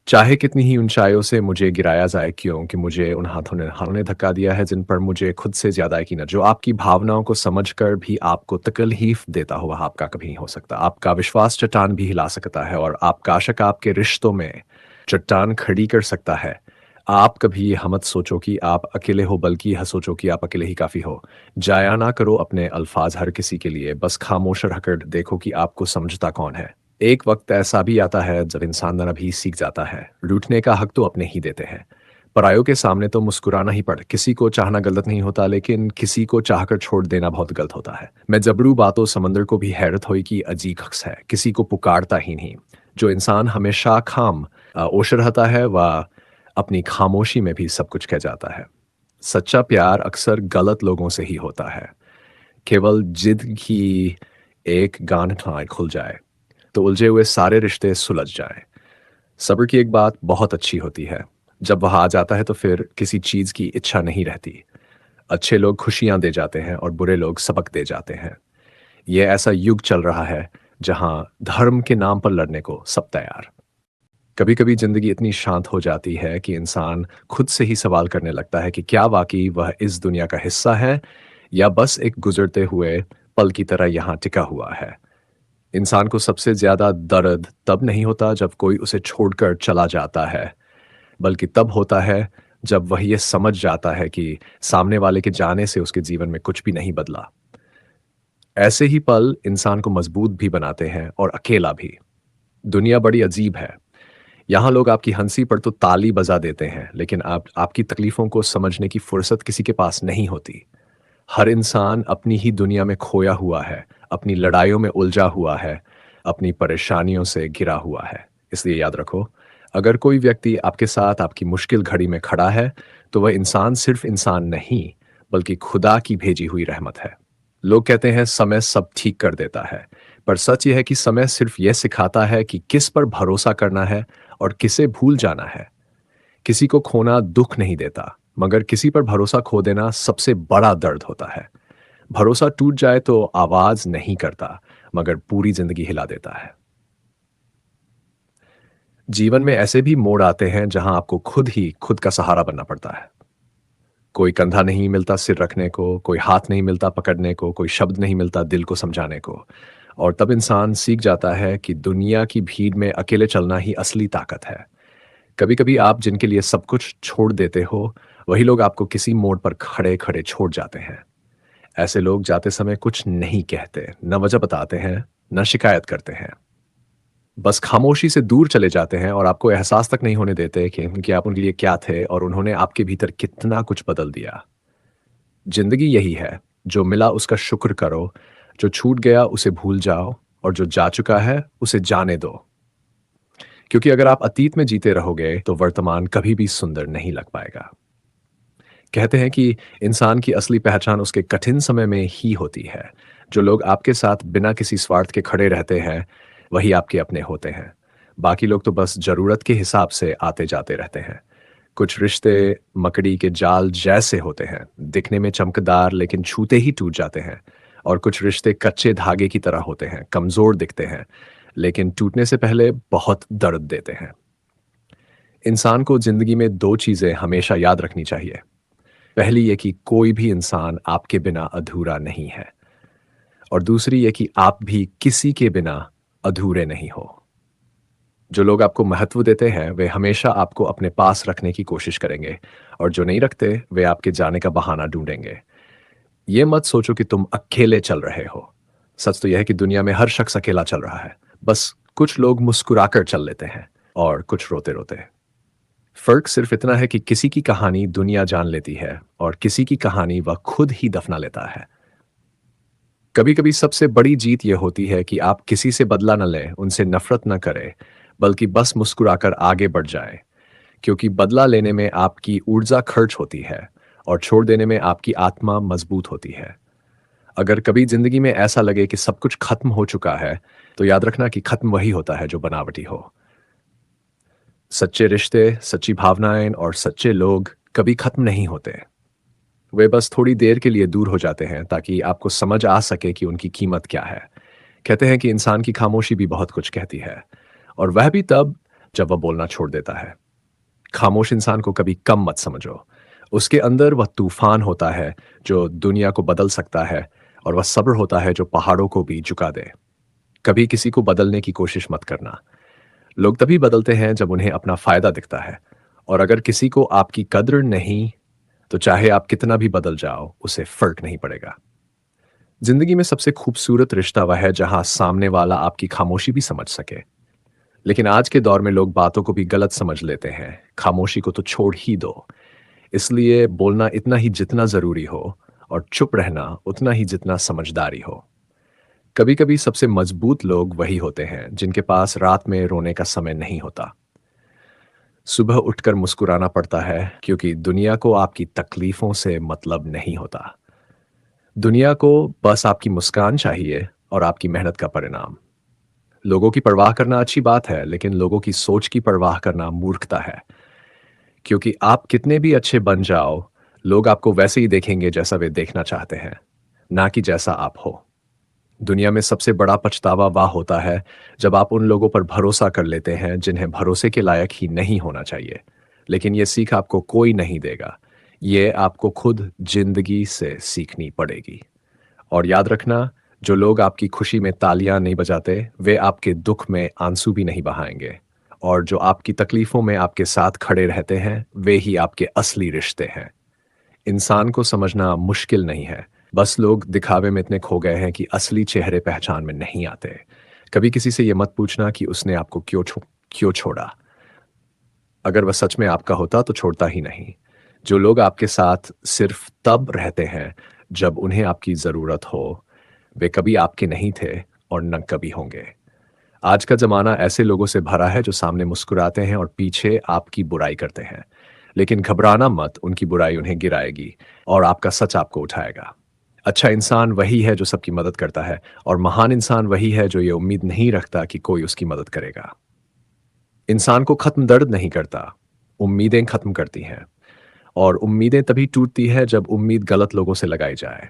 चाहे कितनी ही ऊंचाइयों से मुझे गिराया जाए क्यों, कि मुझे उन हाथों ने धक्का दिया है जिन पर मुझे खुद से ज़्यादा यकीन है। जो आपकी भावनाओं को समझकर भी आपको तकलीफ देता हुआ आपका कभी नहीं हो सकता। आपका विश्वास चट्टान भी हिला सकता है और आपका आशिक आपके रिश्तों में चट्टान खड़ी कर सकता है। आप कभी ये मत सोचो कि आप अकेले हो, बल्कि यह सोचो कि आप अकेले ही काफ़ी हो। जाया ना करो अपने अल्फाज हर किसी के लिए, बस खामोश रहकर देखो कि आपको समझता कौन है। एक वक्त ऐसा भी आता है जब इंसान ना भी सीख जाता है, रूठने का हक तो अपने ही देते हैं। परायों के सामने तो मुस्कुराना ही पड़। किसी को चाहना गलत नहीं होता, लेकिन किसी को चाहकर छोड़ देना बहुत गलत होता है। मैं जबरू बातों समंदर को भी हैरत हुई कि अजीब हक्स है, किसी को पुकारता ही नहीं। जो इंसान हमेशा ओश रहता है वह अपनी खामोशी में भी सब कुछ कह जाता है। सच्चा प्यार अक्सर गलत लोगों से ही होता है। केवल जिद की एक गांठ खुल जाए तो उलझे हुए सारे रिश्ते सुलझ जाएं। सब्र की एक बात बहुत अच्छी होती है, जब वह आ जाता है तो फिर किसी चीज़ की इच्छा नहीं रहती। अच्छे लोग खुशियां दे जाते हैं और बुरे लोग सबक दे जाते हैं। यह ऐसा युग चल रहा है जहां धर्म के नाम पर लड़ने को सब तैयार। कभी कभी जिंदगी इतनी शांत हो जाती है कि इंसान खुद से ही सवाल करने लगता है कि क्या वाकई वह इस दुनिया का हिस्सा है या बस एक गुजरते हुए पल की तरह यहाँ टिका हुआ है। इंसान को सबसे ज़्यादा दर्द तब नहीं होता जब कोई उसे छोड़कर चला जाता है, बल्कि तब होता है जब वह ये समझ जाता है कि सामने वाले के जाने से उसके जीवन में कुछ भी नहीं बदला। ऐसे ही पल इंसान को मजबूत भी बनाते हैं और अकेला भी। दुनिया बड़ी अजीब है। यहाँ लोग आपकी हंसी पर तो ताली बजा देते हैं, लेकिन आपकी तकलीफों को समझने की फुर्सत किसी के पास नहीं होती। हर इंसान अपनी ही दुनिया में खोया हुआ है, अपनी लड़ाइयों में उलझा हुआ है, अपनी परेशानियों से घिरा हुआ है। इसलिए याद रखो, अगर कोई व्यक्ति आपके साथ आपकी मुश्किल घड़ी में खड़ा है, तो वह इंसान सिर्फ इंसान नहीं, बल्कि खुदा की भेजी हुई रहमत है। लोग कहते हैं समय सब ठीक कर देता है, पर सच यह है कि समय सिर्फ यह सिखाता है कि किस पर भरोसा करना है और किसे भूल जाना है। किसी को खोना दुख नहीं देता, मगर किसी पर भरोसा खो देना सबसे बड़ा दर्द होता है। भरोसा टूट जाए तो आवाज नहीं करता, मगर पूरी जिंदगी हिला देता है। जीवन में ऐसे भी मोड़ आते हैं जहां आपको खुद ही खुद का सहारा बनना पड़ता है। कोई कंधा नहीं मिलता सिर रखने को, कोई हाथ नहीं मिलता पकड़ने को, कोई शब्द नहीं मिलता दिल को समझाने को। और तब इंसान सीख जाता है कि दुनिया की भीड़ में अकेले चलना ही असली ताकत है। कभी कभी आप जिनके लिए सब कुछ छोड़ देते हो, वही लोग आपको किसी मोड़ पर खड़े खड़े छोड़ जाते हैं। ऐसे लोग जाते समय कुछ नहीं कहते, न वजह बताते हैं, न शिकायत करते हैं। बस खामोशी से दूर चले जाते हैं और आपको एहसास तक नहीं होने देते कि आप उनके लिए क्या थे और उन्होंने आपके भीतर कितना कुछ बदल दिया। जिंदगी यही है, जो मिला उसका शुक्र करो, जो छूट गया उसे भूल जाओ और जो जा चुका है उसे जाने दो। क्योंकि अगर आप अतीत में जीते रहोगे तो वर्तमान कभी भी सुंदर नहीं लग पाएगा। कहते हैं कि इंसान की असली पहचान उसके कठिन समय में ही होती है। जो लोग आपके साथ बिना किसी स्वार्थ के खड़े रहते हैं, वही आपके अपने होते हैं। बाकी लोग तो बस ज़रूरत के हिसाब से आते-जाते रहते हैं। कुछ रिश्ते मकड़ी के जाल जैसे होते हैं, दिखने में चमकदार लेकिन छूते ही टूट जाते हैं। और कुछ रिश्ते कच्चे धागे की तरह होते हैं, कमज़ोर दिखते हैं, लेकिन टूटने से पहले बहुत दर्द देते हैं। इंसान को ज़िंदगी में 2 चीज़ें हमेशा याद रखनी चाहिए। पहली ये कि कोई भी इंसान आपके बिना अधूरा नहीं है और दूसरी ये कि आप भी किसी के बिना अधूरे नहीं हो। जो लोग आपको महत्व देते हैं वे हमेशा आपको अपने पास रखने की कोशिश करेंगे और जो नहीं रखते वे आपके जाने का बहाना ढूंढेंगे। ये मत सोचो कि तुम अकेले चल रहे हो। सच तो यह है कि दुनिया में हर शख्स अकेला चल रहा है। बस कुछ लोग मुस्कुराकर चल लेते हैं और कुछ रोते रोते। फर्क सिर्फ इतना है कि किसी की कहानी दुनिया जान लेती है और किसी की कहानी वह खुद ही दफना लेता है। कभी कभी सबसे बड़ी जीत यह होती है कि आप किसी से बदला न लें, उनसे नफरत न करें, बल्कि बस मुस्कुराकर आगे बढ़ जाएं। क्योंकि बदला लेने में आपकी ऊर्जा खर्च होती है और छोड़ देने में आपकी आत्मा मजबूत होती है। अगर कभी जिंदगी में ऐसा लगे कि सब कुछ खत्म हो चुका है, तो याद रखना कि खत्म वही होता है जो बनावटी हो। सच्चे रिश्ते, सच्ची भावनाएं और सच्चे लोग कभी खत्म नहीं होते। वे बस थोड़ी देर के लिए दूर हो जाते हैं ताकि आपको समझ आ सके कि उनकी कीमत क्या है। कहते हैं कि इंसान की खामोशी भी बहुत कुछ कहती है और वह भी तब जब वह बोलना छोड़ देता है। खामोश इंसान को कभी कम मत समझो। उसके अंदर वह तूफान होता है जो दुनिया को बदल सकता है और वह सब्र होता है जो पहाड़ों को भी झुका दे। कभी किसी को बदलने की कोशिश मत करना। लोग तभी बदलते हैं जब उन्हें अपना फायदा दिखता है और अगर किसी को आपकी कद्र नहीं, तो चाहे आप कितना भी बदल जाओ उसे फर्क नहीं पड़ेगा। जिंदगी में सबसे खूबसूरत रिश्ता वह है जहां सामने वाला आपकी खामोशी भी समझ सके। लेकिन आज के दौर में लोग बातों को भी गलत समझ लेते हैं, खामोशी को तो छोड़ ही दो। इसलिए बोलना इतना ही जितना जरूरी हो और चुप रहना उतना ही जितना समझदारी हो। कभी कभी सबसे मजबूत लोग वही होते हैं जिनके पास रात में रोने का समय नहीं होता। सुबह उठकर मुस्कुराना पड़ता है क्योंकि दुनिया को आपकी तकलीफों से मतलब नहीं होता। दुनिया को बस आपकी मुस्कान चाहिए और आपकी मेहनत का परिणाम। लोगों की परवाह करना अच्छी बात है, लेकिन लोगों की सोच की परवाह करना मूर्खता है। क्योंकि आप कितने भी अच्छे बन जाओ, लोग आपको वैसे ही देखेंगे जैसा वे देखना चाहते हैं, ना कि जैसा आप हो। दुनिया में सबसे बड़ा पछतावा वह होता है जब आप उन लोगों पर भरोसा कर लेते हैं जिन्हें भरोसे के लायक ही नहीं होना चाहिए। लेकिन ये सीख आपको कोई नहीं देगा। ये आपको खुद जिंदगी से सीखनी पड़ेगी। और याद रखना, जो लोग आपकी खुशी में तालियां नहीं बजाते, वे आपके दुख में आंसू भी नहीं बहाएंगे। और जो आपकी तकलीफों में आपके साथ खड़े रहते हैं, वे ही आपके असली रिश्ते हैं। इंसान को समझना मुश्किल नहीं है, बस लोग दिखावे में इतने खो गए हैं कि असली चेहरे पहचान में नहीं आते। कभी किसी से ये मत पूछना कि उसने आपको क्यों छोड़ा। अगर वह सच में आपका होता तो छोड़ता ही नहीं। जो लोग आपके साथ सिर्फ तब रहते हैं जब उन्हें आपकी ज़रूरत हो, वे कभी आपके नहीं थे और न कभी होंगे। आज का ज़माना ऐसे लोगों से भरा है जो सामने मुस्कुराते हैं और पीछे आपकी बुराई करते हैं। लेकिन घबराना मत, उनकी बुराई उन्हें गिराएगी और आपका सच आपको उठाएगा। अच्छा इंसान वही है जो सबकी मदद करता है और महान इंसान वही है जो ये उम्मीद नहीं रखता कि कोई उसकी मदद करेगा। इंसान को खत्म दर्द नहीं करता, उम्मीदें खत्म करती हैं। और उम्मीदें तभी टूटती है जब उम्मीद गलत लोगों से लगाई जाए।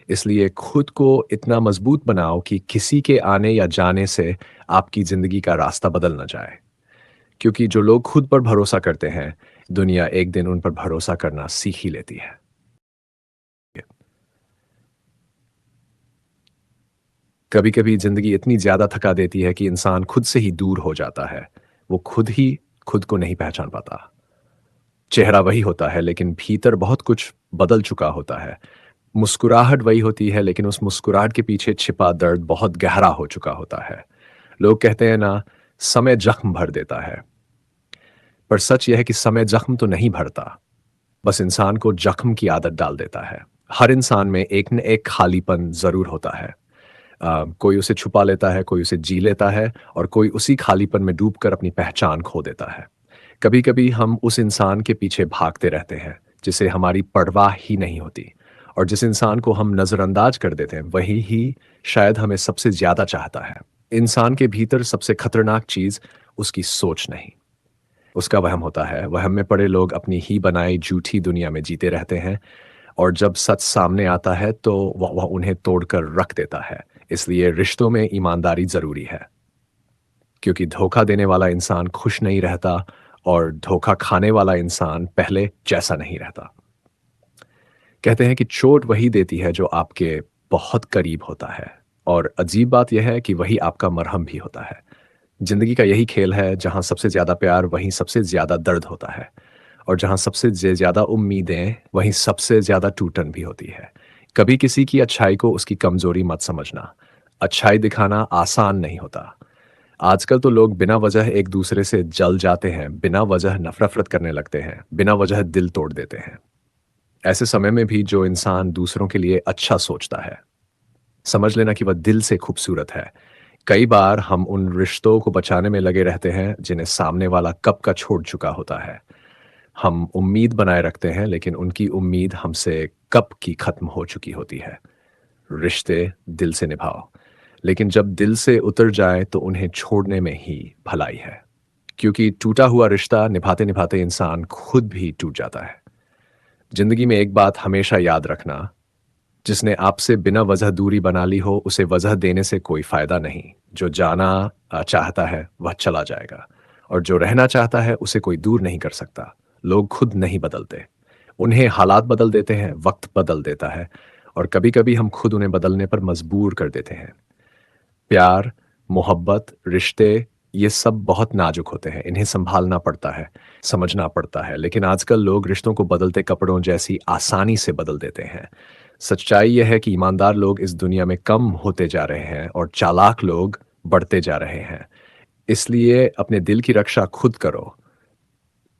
इसलिए खुद को इतना मजबूत बनाओ कि किसी के आने या जाने से आपकी जिंदगी का रास्ता बदल ना जाए। क्योंकि जो लोग खुद पर भरोसा करते हैं, दुनिया एक दिन उन पर भरोसा करना सीख ही लेती है। कभी कभी जिंदगी इतनी ज्यादा थका देती है कि इंसान खुद से ही दूर हो जाता है। वो खुद ही खुद को नहीं पहचान पाता। चेहरा वही होता है लेकिन भीतर बहुत कुछ बदल चुका होता है। मुस्कुराहट वही होती है लेकिन उस मुस्कुराहट के पीछे छिपा दर्द बहुत गहरा हो चुका होता है। लोग कहते हैं ना, समय जख्म भर देता है। पर सच यह है कि समय जख्म तो नहीं भरता, बस इंसान को जख्म की आदत डाल देता है। हर इंसान में एक न एक खालीपन ज़रूर होता है। कोई उसे छुपा लेता है, कोई उसे जी लेता है और कोई उसी खालीपन में डूबकर अपनी पहचान खो देता है। कभी-कभी हम उस इंसान के पीछे भागते रहते हैं, जिसे हमारी परवाह ही नहीं होती और जिस इंसान को हम नज़रअंदाज कर देते हैं, वही ही शायद हमें सबसे ज़्यादा चाहता है। इंसान के भीतर सबसे खतरनाक चीज़ उसकी सोच नहीं, उसका वहम होता है। वहम में पड़े लोग अपनी ही बनाई झूठी दुनिया में जीते रहते हैं और जब सच सामने आता है तो वह उन्हें तोड़कर रख देता है। इसलिए रिश्तों में ईमानदारी ज़रूरी है, क्योंकि धोखा देने वाला इंसान खुश नहीं रहता और धोखा खाने वाला इंसान पहले जैसा नहीं रहता। कहते हैं कि चोट वही देती है जो आपके बहुत करीब होता है और अजीब बात यह है कि वही आपका मरहम भी होता है। ज़िंदगी का यही खेल है, जहाँ सबसे ज़्यादा प्यार वहीं सबसे ज़्यादा दर्द होता है और जहाँ सबसे ज़्यादा उम्मीदें वहीं सबसे ज़्यादा टूटन भी होती है। कभी किसी की अच्छाई को उसकी कमज़ोरी मत समझना। अच्छाई दिखाना आसान नहीं होता। आजकल तो लोग बिना वजह एक दूसरे से जल जाते हैं, बिना वजह नफ़रत करने लगते हैं, बिना वजह दिल तोड़ देते हैं। ऐसे समय में भी जो इंसान दूसरों के लिए अच्छा सोचता है, समझ लेना कि वह दिल से खूबसूरत है। कई बार हम उन रिश्तों को बचाने में लगे रहते हैं जिन्हें सामने वाला कब का छोड़ चुका होता है। हम उम्मीद बनाए रखते हैं लेकिन उनकी उम्मीद हमसे कब की खत्म हो चुकी होती है। रिश्ते दिल से निभाओ, लेकिन जब दिल से उतर जाए तो उन्हें छोड़ने में ही भलाई है। क्योंकि टूटा हुआ रिश्ता निभाते निभाते इंसान खुद भी टूट जाता है। जिंदगी में एक बात हमेशा याद रखना, जिसने आपसे बिना वजह दूरी बना ली हो उसे वजह देने से कोई फायदा नहीं। जो जाना चाहता है वह चला जाएगा और जो रहना चाहता है उसे कोई दूर नहीं कर सकता। लोग खुद नहीं बदलते, उन्हें हालात बदल देते हैं, वक्त बदल देता है और कभी कभी हम खुद उन्हें बदलने पर मजबूर कर देते हैं। प्यार, मोहब्बत, रिश्ते, ये सब बहुत नाजुक होते हैं, इन्हें संभालना पड़ता है, समझना पड़ता है, लेकिन आजकल लोग रिश्तों को बदलते कपड़ों जैसी आसानी से बदल देते हैं। सच्चाई यह है कि ईमानदार लोग इस दुनिया में कम होते जा रहे हैं और चालाक लोग बढ़ते जा रहे हैं। इसलिए अपने दिल की रक्षा खुद करो,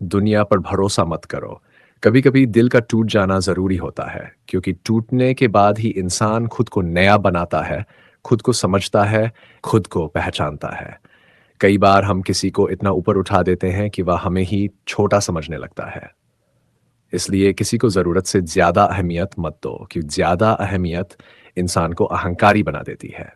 दुनिया पर भरोसा मत करो। कभी-कभी दिल का टूट जाना ज़रूरी होता है, क्योंकि टूटने के बाद ही इंसान खुद को नया बनाता है, खुद को समझता है, खुद को पहचानता है। कई बार हम किसी को इतना ऊपर उठा देते हैं कि वह हमें ही छोटा समझने लगता है। इसलिए किसी को ज़रूरत से ज़्यादा अहमियत मत दो, क्योंकि ज़्यादा अहमियत इंसान को अहंकारी बना देती है।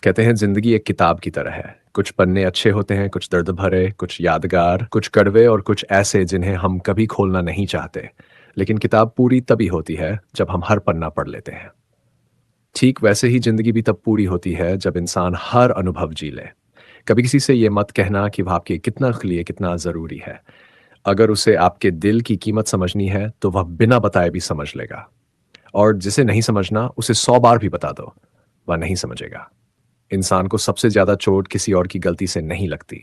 कहते हैं ज़िंदगी एक किताब की तरह है। कुछ पन्ने अच्छे होते हैं, कुछ दर्द भरे, कुछ यादगार, कुछ कड़वे और कुछ ऐसे जिन्हें हम कभी खोलना नहीं चाहते। लेकिन किताब पूरी तभी होती है जब हम हर पन्ना पढ़ लेते हैं। ठीक वैसे ही ज़िंदगी भी तब पूरी होती है जब इंसान हर अनुभव जी ले। कभी किसी से ये मत कहना कि वह आपके कितना लिए कितना ज़रूरी है। अगर उसे आपके दिल की कीमत समझनी है, तो वह बिना बताए भी समझ लेगा और जिसे नहीं समझना, उसे 100 बार भी बता दो, वह नहीं समझेगा। इंसान को सबसे ज़्यादा चोट किसी और की गलती से नहीं लगती,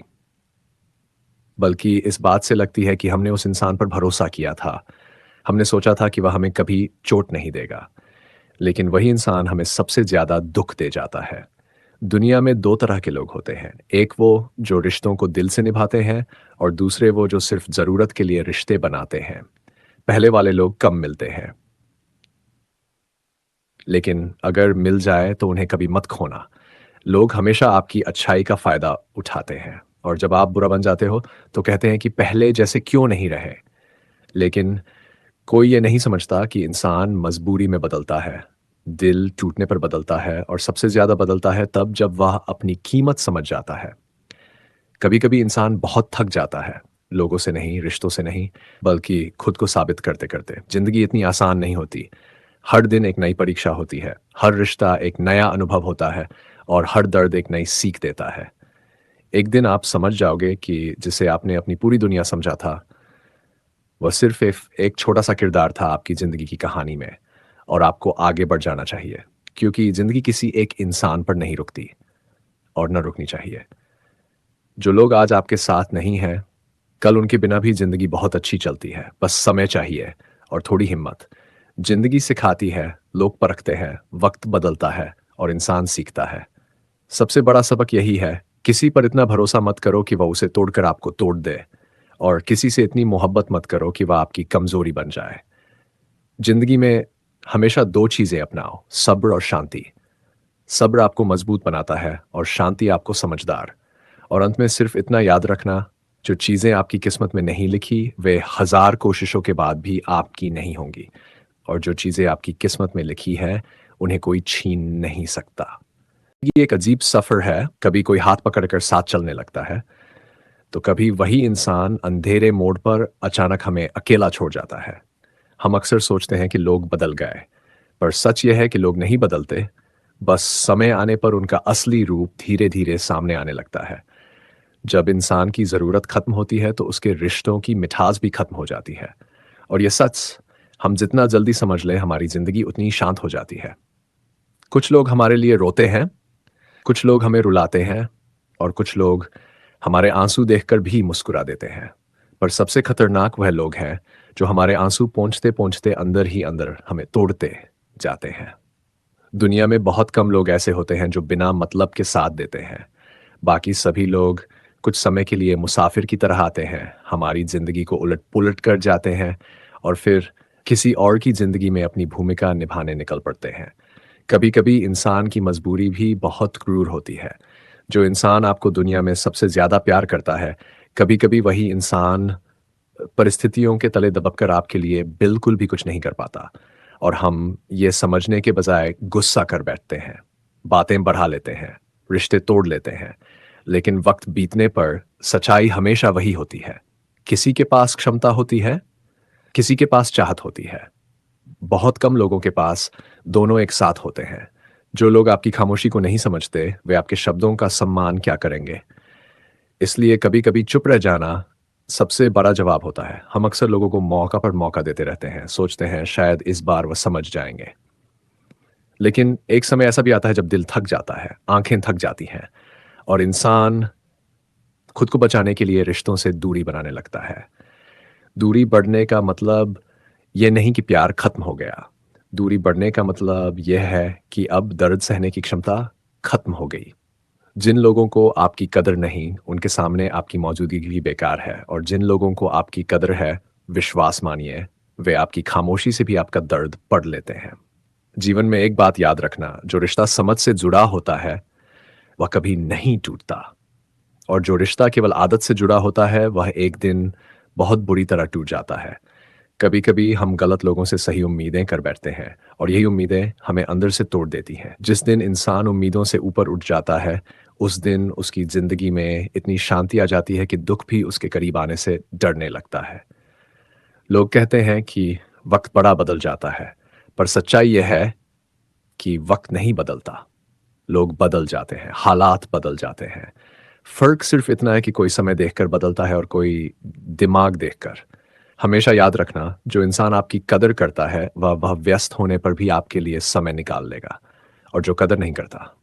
बल्कि इस बात से लगती है कि हमने उस इंसान पर भरोसा किया था। हमने सोचा था कि वह हमें कभी चोट नहीं देगा, लेकिन वही इंसान हमें सबसे ज़्यादा दुःख दे जाता है। दुनिया में 2 तरह के लोग होते हैं, एक वो जो रिश्तों को दिल से निभाते हैं और दूसरे वो जो सिर्फ़ ज़रूरत के लिए रिश्ते बनाते हैं। पहले वाले लोग कम मिलते हैं, लेकिन अगर मिल जाए तो उन्हें कभी मत खोना। लोग हमेशा आपकी अच्छाई का फ़ायदा उठाते हैं और जब आप बुरा बन जाते हो, तो कहते हैं कि पहले जैसे क्यों नहीं रहे? लेकिन कोई ये नहीं समझता कि इंसान मजबूरी में बदलता है, दिल टूटने पर बदलता है और सबसे ज़्यादा बदलता है तब जब वह अपनी कीमत समझ जाता है। कभी-कभी इंसान बहुत थक जाता है, लोगों से नहीं, रिश्तों से नहीं, बल्कि खुद को साबित करते-करते। ज़िंदगी इतनी आसान नहीं होती। हर दिन एक नई परीक्षा होती है, हर रिश्ता एक नया अनुभव होता है और हर दर्द एक नई सीख देता है। एक दिन आप समझ जाओगे कि जिसे आपने अपनी पूरी दुनिया समझा था, वह सिर्फ़ एक छोटा-सा किरदार था आपकी ज़िंदगी की कहानी में और आपको आगे बढ़ जाना चाहिए, क्योंकि ज़िंदगी किसी एक इंसान पर नहीं रुकती और ना रुकनी चाहिए। जो लोग आज आपके साथ नहीं हैं, कल उनके बिना भी ज़िंदगी बहुत अच्छी चलती है, बस समय चाहिए और थोड़ी हिम्मत। ज़िंदगी सिखाती है, लोग परखते हैं, वक़्त बदलता है और इंसान सीखता है। सबसे बड़ा सबक यही है, किसी पर इतना भरोसा मत करो कि वह उसे तोड़कर आपको तोड़ दे और किसी से इतनी मोहब्बत मत करो कि वह आपकी कमज़ोरी बन जाए। ज़िंदगी में हमेशा दो चीजें अपनाओ, सब्र और शांति। सब्र आपको मजबूत बनाता है और शांति आपको समझदार। और अंत में सिर्फ इतना याद रखना, जो चीजें आपकी किस्मत में नहीं लिखी वे हजार कोशिशों के बाद भी आपकी नहीं होंगी, और जो चीजें आपकी किस्मत में लिखी है उन्हें कोई छीन नहीं सकता। ये एक अजीब सफर है, कभी कोई हाथ पकड़कर साथ चलने लगता है, तो कभी वही इंसान अंधेरे मोड़ पर अचानक हमें अकेला छोड़ जाता है। हम अक्सर सोचते हैं कि लोग बदल गए, पर सच यह है कि लोग नहीं बदलते, बस समय आने पर उनका असली रूप धीरे धीरे सामने आने लगता है। जब इंसान की ज़रूरत खत्म होती है तो उसके रिश्तों की मिठास भी खत्म हो जाती है। और यह सच हम जितना जल्दी समझ लें हमारी ज़िंदगी उतनी शांत हो जाती है। कुछ लोग हमारे लिए रोते हैं, कुछ लोग हमें रुलाते हैं, और कुछ लोग हमारे आंसू देखकर भी मुस्कुरा देते हैं। पर सबसे खतरनाक वह लोग हैं जो हमारे आंसू पोंछते पोंछते अंदर ही अंदर हमें तोड़ते जाते हैं। दुनिया में बहुत कम लोग ऐसे होते हैं जो बिना मतलब के साथ देते हैं। बाकी सभी लोग कुछ समय के लिए मुसाफिर की तरह आते हैं, हमारी ज़िंदगी को उलट-पुलट कर जाते हैं और फिर किसी और की ज़िंदगी में अपनी भूमिका निभाने निकल पड़ते हैं। कभी-कभी इंसान की मजबूरी भी बहुत क्रूर होती है। जो इंसान आपको दुनिया में सबसे ज़्यादा प्यार करता है, कभी-कभी वही इंसान परिस्थितियों के तले दबकर आपके लिए बिल्कुल भी कुछ नहीं कर पाता, और हम ये समझने के बजाय गुस्सा कर बैठते हैं, बातें बढ़ा लेते हैं, रिश्ते तोड़ लेते हैं। लेकिन वक्त बीतने पर सच्चाई हमेशा वही होती है। किसी के पास क्षमता होती है, किसी के पास चाहत होती है। बहुत कम लोगों के पास दोनों एक साथ होते हैं। जो लोग आपकी खामोशी को नहीं समझते, वे आपके शब्दों का सम्मान क्या करेंगे? इसलिए कभी-कभी चुप रह जाना सबसे बड़ा जवाब होता है। हम अक्सर लोगों को मौका पर मौका देते रहते हैं, सोचते हैं शायद इस बार वो समझ जाएँगे। लेकिन एक समय ऐसा भी आता है जब दिल थक जाता है, आँखें थक जाती हैं और इंसान खुद को बचाने के लिए रिश्तों से दूरी बनाने लगता है। दूरी बढ़ने का मतलब ये नहीं कि प्यार खत्म हो गया। दूरी बढ़ने का मतलब यह है कि अब दर्द सहने की क्षमता खत्म हो गई। जिन लोगों को आपकी कदर नहीं, उनके सामने आपकी मौजूदगी भी बेकार है, और जिन लोगों को आपकी कदर है, विश्वास मानिए, वे आपकी खामोशी से भी आपका दर्द पढ़ लेते हैं। जीवन में एक बात याद रखना, जो रिश्ता समझ से जुड़ा होता है, वह कभी नहीं टूटता, और जो रिश्ता केवल आदत से जुड़ा होता है, वह एक दिन बहुत बुरी तरह टूट जाता है। कभी-कभी हम गलत लोगों से सही उम्मीदें कर बैठते हैं, और यही उम्मीदें हमें अंदर से तोड़ देती हैं। जिस दिन इंसान उम्मीदों से ऊपर उठ जाता है, उस दिन उसकी ज़िंदगी में इतनी शांति आ जाती है कि दुःख भी उसके करीब आने से डरने लगता है। लोग कहते हैं कि वक़्त बड़ा बदल जाता है, पर सच्चाई यह है कि वक़्त नहीं बदलता। लोग बदल जाते हैं, हालात बदल जाते हैं। फ़र्क सिर्फ़ इतना है कि कोई समय देखकर बदलता है और कोई दिमाग देखकर। हमेशा याद रखना, जो इंसान आपकी कदर करता है, वह व्यस्त होने पर भी आपके लिए समय निकाल लेगा, और जो कदर नहीं करता,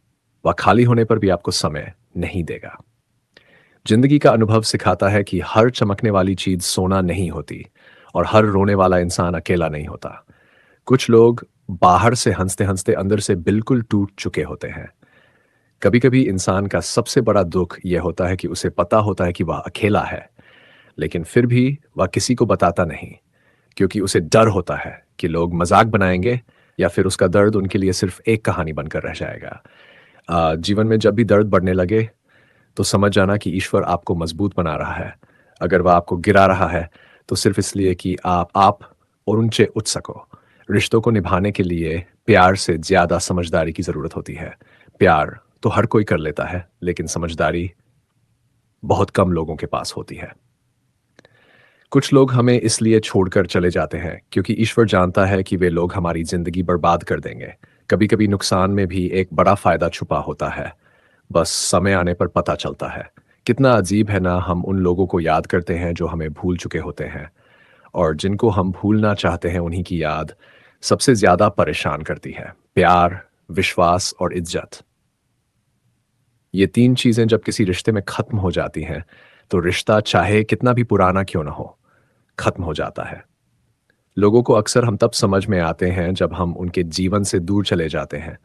वह खाली होने पर भी आपको समय नहीं देगा। ज़िंदगी का अनुभव सिखाता है कि हर चमकने वाली चीज़ सोना नहीं होती, और हर रोने वाला इंसान अकेला नहीं होता। कुछ लोग बाहर से हँसते-हँसते अंदर से बिल्कुल टूट चुके होते हैं। कभी-कभी इंसान का सबसे बड़ा दुःख ये होता है कि उसे पता होता है कि वह अकेला है, लेकिन फिर भी वह किसी को बताता नहीं, क्योंकि उसे डर होता है कि लोग मज़ाक बनाएँगे, या फिर उसका दर्द उनके लिए सिर्फ़ एक कहानी बनकर रह जाएगा। जीवन में जब भी दर्द बढ़ने लगे, तो समझ जाना कि ईश्वर आपको मज़बूत बना रहा है। अगर वह आपको गिरा रहा है, तो सिर्फ़ इसलिए कि आप और ऊँचे उठ सको। रिश्तों को निभाने के लिए प्यार से ज़्यादा समझदारी की ज़रूरत होती है। प्यार तो हर कोई कर लेता है, लेकिन समझदारी बहुत कम लोगों के पास होती है। कुछ लोग हमें इसलिए छोड़कर चले जाते हैं क्योंकि ईश्वर जानता है कि वे लोग हमारी ज़िंदगी बर्बाद कर देंगे। कभी-कभी नुकसान में भी एक बड़ा फ़ायदा छुपा होता है, बस समय आने पर पता चलता है। कितना अजीब है ना, हम उन लोगों को याद करते हैं जो हमें भूल चुके होते हैं, और जिनको हम भूलना चाहते हैं उन्हीं की याद सबसे ज़्यादा परेशान करती है। प्यार, विश्वास और इज़्ज़त, ये 3 चीज़ें जब किसी रिश्ते में ख़त्म हो जाती हैं, तो रिश्ता चाहे कितना भी पुराना क्यों ना हो, ख़त्म हो जाता है। लोगों को अक्सर हम तब समझ में आते हैं जब हम उनके जीवन से दूर चले जाते हैं,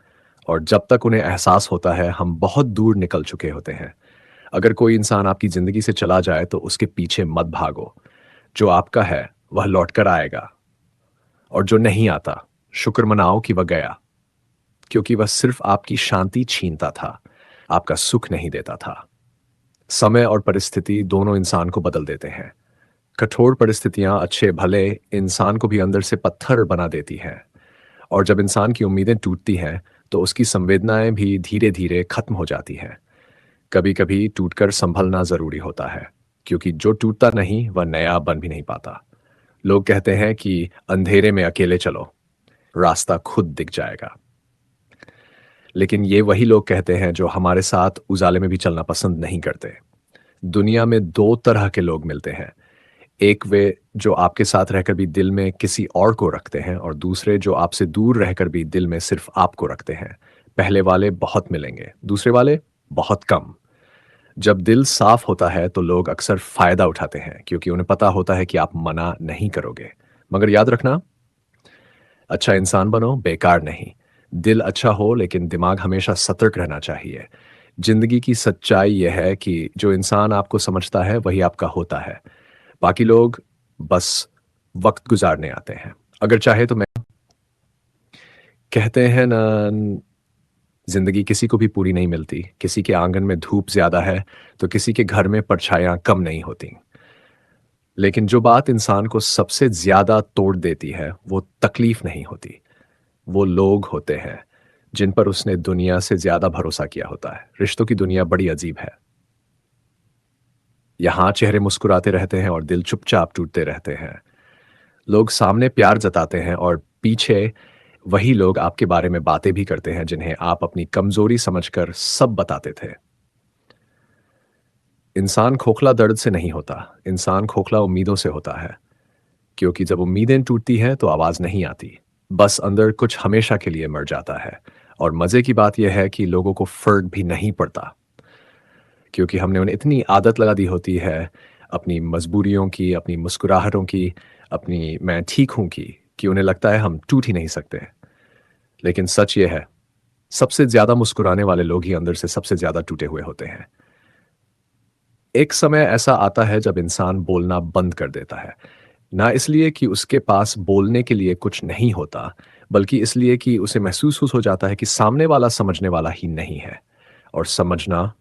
और जब तक उन्हें एहसास होता है हम बहुत दूर निकल चुके होते हैं। अगर कोई इंसान आपकी ज़िंदगी से चला जाए तो उसके पीछे मत भागो। जो आपका है वह लौट कर आएगा, और जो नहीं आता, शुक्र मनाओ कि वह गया, क्योंकि वह सिर्फ आपकी शांति छीनता था, आपका सुख नहीं देता था। समय और परिस्थिति दोनों इंसान को बदल देते हैं। कठोर परिस्थितियां अच्छे भले इंसान को भी अंदर से पत्थर बना देती हैं। और जब इंसान की उम्मीदें टूटती हैं, तो उसकी संवेदनाएं भी धीरे धीरे खत्म हो जाती हैं। कभी कभी टूटकर संभलना जरूरी होता है, क्योंकि जो टूटता नहीं वह नया बन भी नहीं पाता। लोग कहते हैं कि अंधेरे में अकेले चलो, रास्ता खुद दिख जाएगा। लेकिन ये वही लोग कहते हैं जो हमारे साथ उजाले में भी चलना पसंद नहीं करते। दुनिया में दो तरह के लोग मिलते हैं। एक वे जो आपके साथ रहकर भी दिल में किसी और को रखते हैं, और दूसरे जो आपसे दूर रहकर भी दिल में सिर्फ आपको रखते हैं। पहले वाले बहुत मिलेंगे, दूसरे वाले बहुत कम। जब दिल साफ होता है तो लोग अक्सर फायदा उठाते हैं, क्योंकि उन्हें पता होता है कि आप मना नहीं करोगे। मगर याद रखना, अच्छा इंसान बनो, बेकार नहीं। दिल अच्छा हो लेकिन दिमाग हमेशा सतर्क रहना चाहिए। जिंदगी की सच्चाई यह है कि जो इंसान आपको समझता है वही आपका होता है। बाकी लोग बस वक्त गुजारने आते हैं। अगर चाहे तो मैं कहते हैं ना, जिंदगी किसी को भी पूरी नहीं मिलती। किसी के आंगन में धूप ज्यादा है तो किसी के घर में परछाइयां कम नहीं होती। लेकिन जो बात इंसान को सबसे ज्यादा तोड़ देती है वो तकलीफ नहीं होती, वो लोग होते हैं जिन पर उसने दुनिया से ज्यादा भरोसा किया होता है। रिश्तों की दुनिया बड़ी अजीब है। यहाँ चेहरे मुस्कुराते रहते हैं और दिल चुपचाप टूटते रहते हैं। लोग सामने प्यार जताते हैं और पीछे वही लोग आपके बारे में बातें भी करते हैं जिन्हें आप अपनी कमजोरी समझकर सब बताते थे। इंसान खोखला दर्द से नहीं होता, इंसान खोखला उम्मीदों से होता है। क्योंकि जब उम्मीदें टूटती हैं तो आवाज नहीं आती, बस अंदर कुछ हमेशा के लिए मर जाता है। और मजे की बात यह है कि लोगों को फर्क भी नहीं पड़ता, क्योंकि हमने उन्हें इतनी आदत लगा दी होती है अपनी मजबूरियों की, अपनी मुस्कुराहटों की, अपनी मैं ठीक हूं की, कि उन्हें लगता है हम टूट ही नहीं सकते। लेकिन सच ये है, सबसे ज्यादा मुस्कुराने वाले लोग ही अंदर से सबसे ज्यादा टूटे हुए होते हैं। एक समय ऐसा आता है जब इंसान बोलना बंद कर देता है, ना इसलिए कि उसके पास बोलने के लिए कुछ नहीं होता, बल्कि इसलिए कि उसे महसूस हो जाता है कि सामने वाला समझने वाला ही नहीं है। और समझना,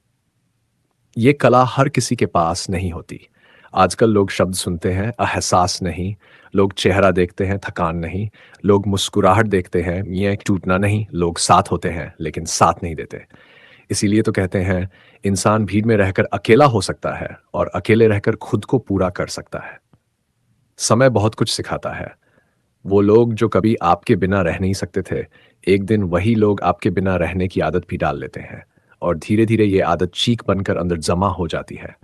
ये कला हर किसी के पास नहीं होती। आजकल लोग शब्द सुनते हैं, एहसास नहीं। लोग चेहरा देखते हैं, थकान नहीं। लोग मुस्कुराहट देखते हैं, ये एक टूटना नहीं। लोग साथ होते हैं लेकिन साथ नहीं देते। इसीलिए तो कहते हैं, इंसान भीड़ में रहकर अकेला हो सकता है और अकेले रहकर खुद को पूरा कर सकता है। समय बहुत कुछ सिखाता है। वो लोग जो कभी आपके बिना रह नहीं सकते थे, एक दिन वही लोग आपके बिना रहने की आदत भी डाल लेते हैं। और धीरे धीरे ये आदत चीख बनकर अंदर जमा हो जाती है।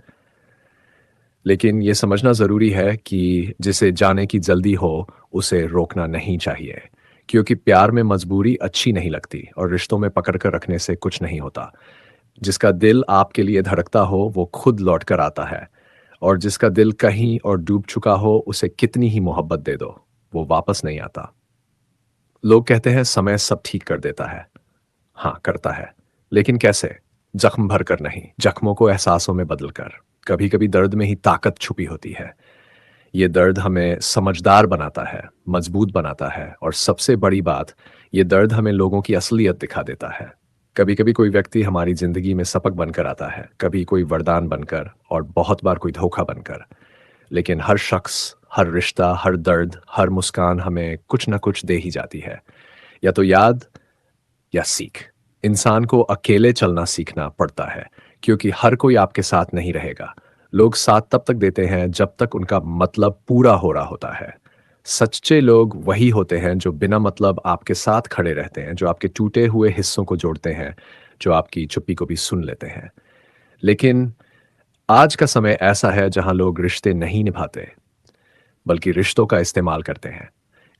लेकिन ये समझना ज़रूरी है कि जिसे जाने की जल्दी हो, उसे रोकना नहीं चाहिए। क्योंकि प्यार में मजबूरी अच्छी नहीं लगती और रिश्तों में पकड़ कर रखने से कुछ नहीं होता। जिसका दिल आपके लिए धड़कता हो, वो खुद लौट कर आता है। और जिसका दिल कहीं और डूब चुका हो, उसे कितनी ही मोहब्बत दे दो, वो वापस नहीं आता। लोग कहते हैं समय सब ठीक कर देता है। हाँ, करता है। लेकिन कैसे? जख्म भर कर नहीं, जख्मों को एहसासों में बदल कर। कभी कभी दर्द में ही ताकत छुपी होती है। ये दर्द हमें समझदार बनाता है, मजबूत बनाता है, और सबसे बड़ी बात, ये दर्द हमें लोगों की असलियत दिखा देता है। कभी कभी कोई व्यक्ति हमारी जिंदगी में सबक बनकर आता है, कभी कोई वरदान बनकर, और बहुत बार कोई धोखा बनकर। लेकिन हर शख्स, हर रिश्ता, हर दर्द, हर मुस्कान हमें कुछ ना कुछ दे ही जाती है। या तो याद, या सीख। इंसान को अकेले चलना सीखना पड़ता है, क्योंकि हर कोई आपके साथ नहीं रहेगा। लोग साथ तब तक देते हैं जब तक उनका मतलब पूरा हो रहा होता है। सच्चे लोग वही होते हैं जो बिना मतलब आपके साथ खड़े रहते हैं, जो आपके टूटे हुए हिस्सों को जोड़ते हैं, जो आपकी चुप्पी को भी सुन लेते हैं। लेकिन आज का समय ऐसा है जहां लोग रिश्ते नहीं निभाते, बल्कि रिश्तों का इस्तेमाल करते हैं।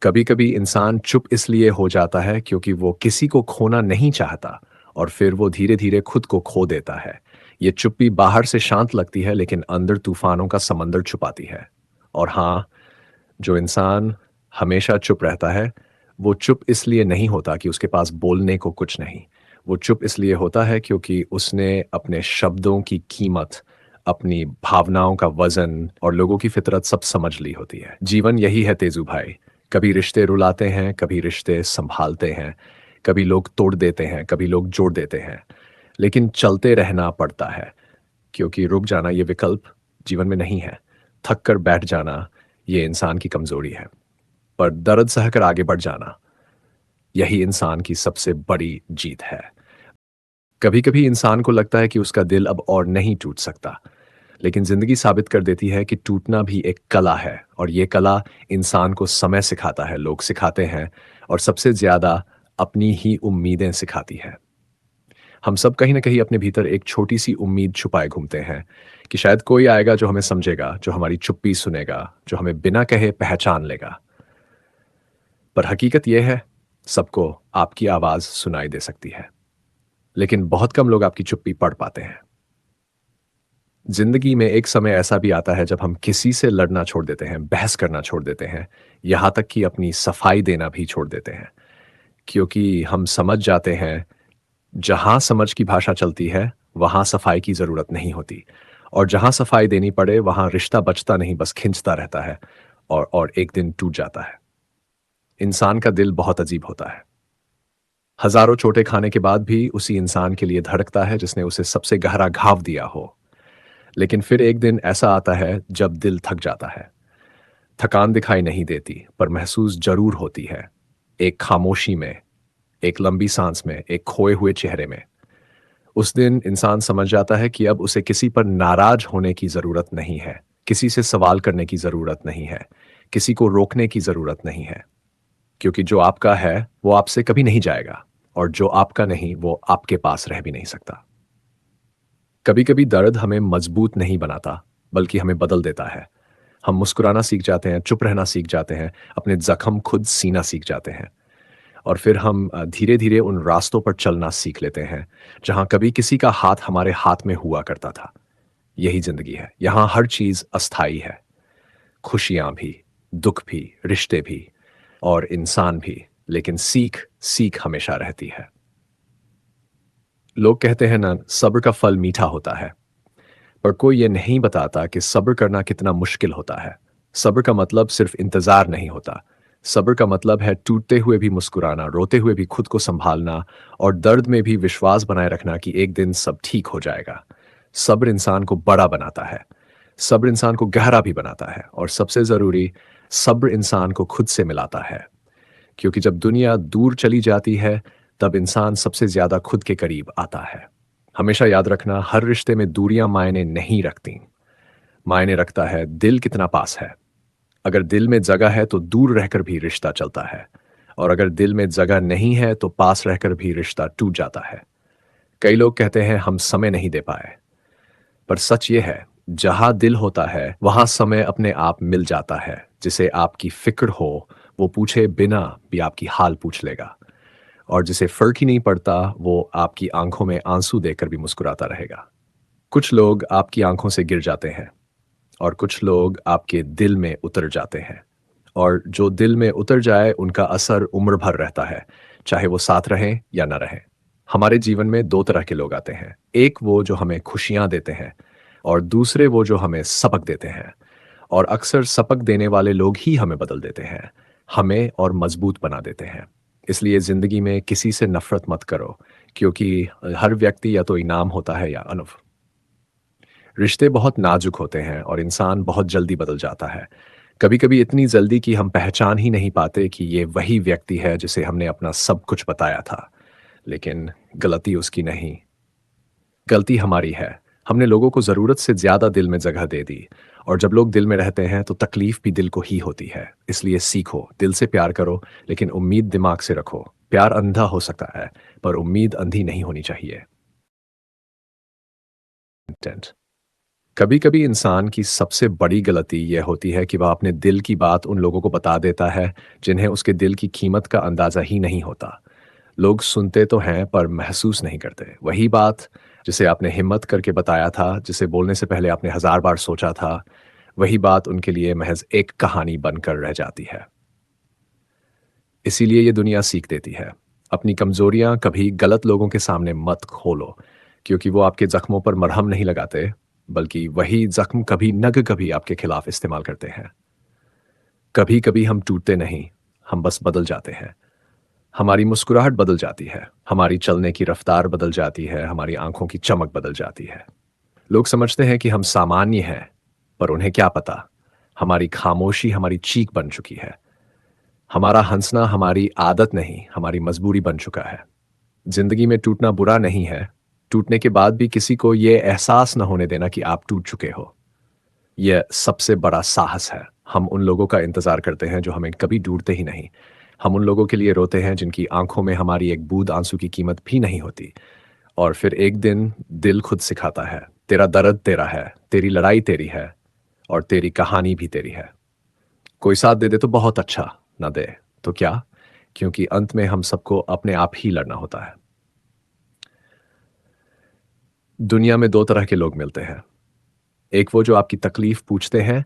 कभी कभी इंसान चुप इसलिए हो जाता है क्योंकि वो किसी को खोना नहीं चाहता, और फिर वो धीरे धीरे खुद को खो देता है। ये चुप्पी बाहर से शांत लगती है लेकिन अंदर तूफानों का समंदर छुपाती है। और हाँ, जो इंसान हमेशा चुप रहता है, वो चुप इसलिए नहीं होता कि उसके पास बोलने को कुछ नहीं। वो चुप इसलिए होता है क्योंकि उसने अपने शब्दों की कीमत, अपनी भावनाओं का वजन और लोगों की फितरत सब समझ ली होती है। जीवन यही है तेजू भाई, कभी रिश्ते रुलाते हैं, कभी रिश्ते संभालते हैं, कभी लोग तोड़ देते हैं, कभी लोग जोड़ देते हैं। लेकिन चलते रहना पड़ता है, क्योंकि रुक जाना ये विकल्प जीवन में नहीं है। थक कर बैठ जाना ये इंसान की कमज़ोरी है, पर दर्द सहकर आगे बढ़ जाना यही इंसान की सबसे बड़ी जीत है। कभी-कभी इंसान को लगता है कि उसका दिल अब और नहीं टूट सकता, लेकिन ज़िंदगी साबित कर देती है कि टूटना भी एक कला है और ये कला इंसान को समय सिखाता है, लोग सिखाते हैं और सबसे ज़्यादा अपनी ही उम्मीदें सिखाती है। हम सब कहीं न कहीं अपने भीतर एक छोटी-सी उम्मीद छुपाए घूमते हैं कि शायद कोई आएगा जो हमें समझेगा, जो हमारी चुप्पी सुनेगा, जो हमें बिना कहे पहचान लेगा। पर हकीकत यह है, सबको आपकी आवाज़ सुनाई दे सकती है, लेकिन बहुत कम लोग आपकी चुप्पी पढ़ पाते हैं। जिंदगी में एक समय ऐसा भी आता है जब हम किसी से लड़ना छोड़ देते हैं, बहस करना छोड़ देते हैं, यहाँ तक कि अपनी सफाई देना भी छोड़ देते हैं, क्योंकि हम समझ जाते हैं, जहाँ समझ की भाषा चलती है, वहाँ सफाई की ज़रूरत नहीं होती और जहाँ सफाई देनी पड़े, वहाँ रिश्ता बचता नहीं, बस खिंचता रहता है और एक दिन टूट जाता है। इंसान का दिल बहुत अजीब होता है। हज़ारों चोटें खाने के बाद भी उसी इंसान के लिए धड़कता है, जिसने उसे सबसे गहरा घाव दिया हो। लेकिन फिर एक दिन ऐसा आता है जब दिल थक जाता है। थकान दिखाई नहीं देती, पर महसूस ज़रूर होती है। एक खामोशी में, एक लंबी सांस में, एक खोए हुए चेहरे में। उस दिन इंसान समझ जाता है कि अब उसे किसी पर नाराज होने की ज़रूरत नहीं है, किसी से सवाल करने की ज़रूरत नहीं है, किसी को रोकने की ज़रूरत नहीं है। क्योंकि जो आपका है, वो आपसे कभी नहीं जाएगा और जो आपका नहीं, वो आपके पास रह भी नहीं सकता। कभी-कभी दर्द हमें मजबूत नहीं बनाता, बल्कि हमें बदल देता है। हम मुस्कुराना सीख जाते हैं, चुप रहना सीख जाते हैं, अपने ज़ख्म खुद सीना सीख जाते हैं और फिर हम धीरे-धीरे उन रास्तों पर चलना सीख लेते हैं, जहाँ कभी किसी का हाथ हमारे हाथ में हुआ करता था। यही ज़िंदगी है। यहाँ हर चीज़ अस्थायी है, खुशियाँ भी, दुःख भी, रिश्ते भी और इंसान भी, लेकिन सीख, सीख हमेशा रहती है। लोग कहते हैं ना, सब्र का फल मीठा होता है। पर कोई ये नहीं बताता कि सब्र करना कितना मुश्किल होता है। सब्र का मतलब सिर्फ इंतज़ार नहीं होता। सब्र का मतलब है टूटते हुए भी मुस्कुराना, रोते हुए भी खुद को सँभालना और दर्द में भी विश्वास बनाए रखना कि एक दिन सब ठीक हो जाएगा। सब्र इंसान को बड़ा बनाता है। सब्र इंसान को गहरा भी बनाता है और सबसे ज़रूरी, सब्र इंसान को खुद से मिलाता है। क्योंकि जब दुनिया दूर चली जाती है, तब इंसान सबसे ज़्यादा खुद के करीब आता है। हमेशा याद रखना, हर रिश्ते में दूरियां मायने नहीं रखती। मायने रखता है दिल कितना पास है। अगर दिल में जगह है तो दूर रहकर भी रिश्ता चलता है और अगर दिल में जगह नहीं है तो पास रहकर भी रिश्ता टूट जाता है। कई लोग कहते हैं हम समय नहीं दे पाए, पर सच ये है, जहां दिल होता है वहां समय अपने आप मिल जाता है। जिसे आपकी फिक्र हो, वो पूछे बिना भी आपकी हाल पूछ लेगा और जिसे फर्क ही नहीं पड़ता, वो आपकी आंखों में आंसू देकर भी मुस्कुराता रहेगा। कुछ लोग आपकी आंखों से गिर जाते हैं और कुछ लोग आपके दिल में उतर जाते हैं और जो दिल में उतर जाए उनका असर उम्र भर रहता है, चाहे वो साथ रहें या ना रहें। हमारे जीवन में दो तरह के लोग आते हैं, एक वो जो हमें खुशियां देते हैं और दूसरे वो जो हमें सबक देते हैं। और अक्सर सबक देने वाले लोग ही हमें बदल देते हैं, हमें और मजबूत बना देते हैं। इसलिए ज़िंदगी में किसी से नफरत मत करो, क्योंकि हर व्यक्ति या तो इनाम होता है या अनुभव। रिश्ते बहुत नाजुक होते हैं और इंसान बहुत जल्दी बदल जाता है। कभी-कभी इतनी जल्दी कि हम पहचान ही नहीं पाते कि ये वही व्यक्ति है जिसे हमने अपना सब कुछ बताया था। लेकिन गलती उसकी नहीं, गलती हमारी है। हमने लोगों को ज़रूरत से ज़्यादा दिल में जगह दे दी और जब लोग दिल में रहते हैं तो तकलीफ़ भी दिल को ही होती है। इसलिए सीखो, दिल से प्यार करो, लेकिन उम्मीद दिमाग से रखो। प्यार अंधा हो सकता है, पर उम्मीद अंधी नहीं होनी चाहिए। इंटेंट। कभी-कभी इंसान की सबसे बड़ी गलती यह होती है कि वह अपने दिल की बात उन लोगों को बता देता है, जिन्हें उसके दिल की कीमत का अंदाज़ा ही नहीं होता। लोग सुनते तो हैं पर महसूस नहीं करते। वही बात जिसे आपने हिम्मत करके बताया था, जिसे बोलने से पहले आपने हज़ार बार सोचा था, वही बात उनके लिए महज़ एक कहानी बनकर रह जाती है। इसीलिए ये दुनिया सीख देती है, अपनी कमज़ोरियाँ कभी गलत लोगों के सामने मत खोलो, क्योंकि वो आपके ज़ख्मों पर मरहम नहीं लगाते, बल्कि वही ज़ख्म कभी नग कभी आपके खिलाफ इस्तेमाल करते हैं। कभी-कभी हम टूटते नहीं, हम बस बदल जाते हैं। हमारी मुस्कुराहट बदल जाती है, हमारी चलने की रफ्तार बदल जाती है, हमारी आंखों की चमक बदल जाती है। लोग समझते हैं कि हम सामान्य हैं, पर उन्हें क्या पता, हमारी खामोशी हमारी चीख बन चुकी है। हमारा हंसना हमारी आदत नहीं, हमारी मजबूरी बन चुका है। जिंदगी में टूटना बुरा नहीं है, टूटने के बाद भी किसी को यह एहसास न होने देना कि आप टूट चुके हो, यह सबसे बड़ा साहस है। हम उन लोगों का इंतजार करते हैं जो हमें कभी ढूंढते ही नहीं। हम उन लोगों के लिए रोते हैं जिनकी आंखों में हमारी एक बूंद आंसू की कीमत भी नहीं होती। और फिर एक दिन दिल खुद सिखाता है, तेरा दर्द तेरा है, तेरी लड़ाई तेरी है, और तेरी कहानी भी तेरी है। कोई साथ दे दे तो बहुत अच्छा, ना दे तो क्या, क्योंकि अंत में हम सबको अपने आप ही लड़ना होता है। दुनिया में दो तरह के लोग मिलते हैं। एक वो जो आपकी तकलीफ पूछते हैं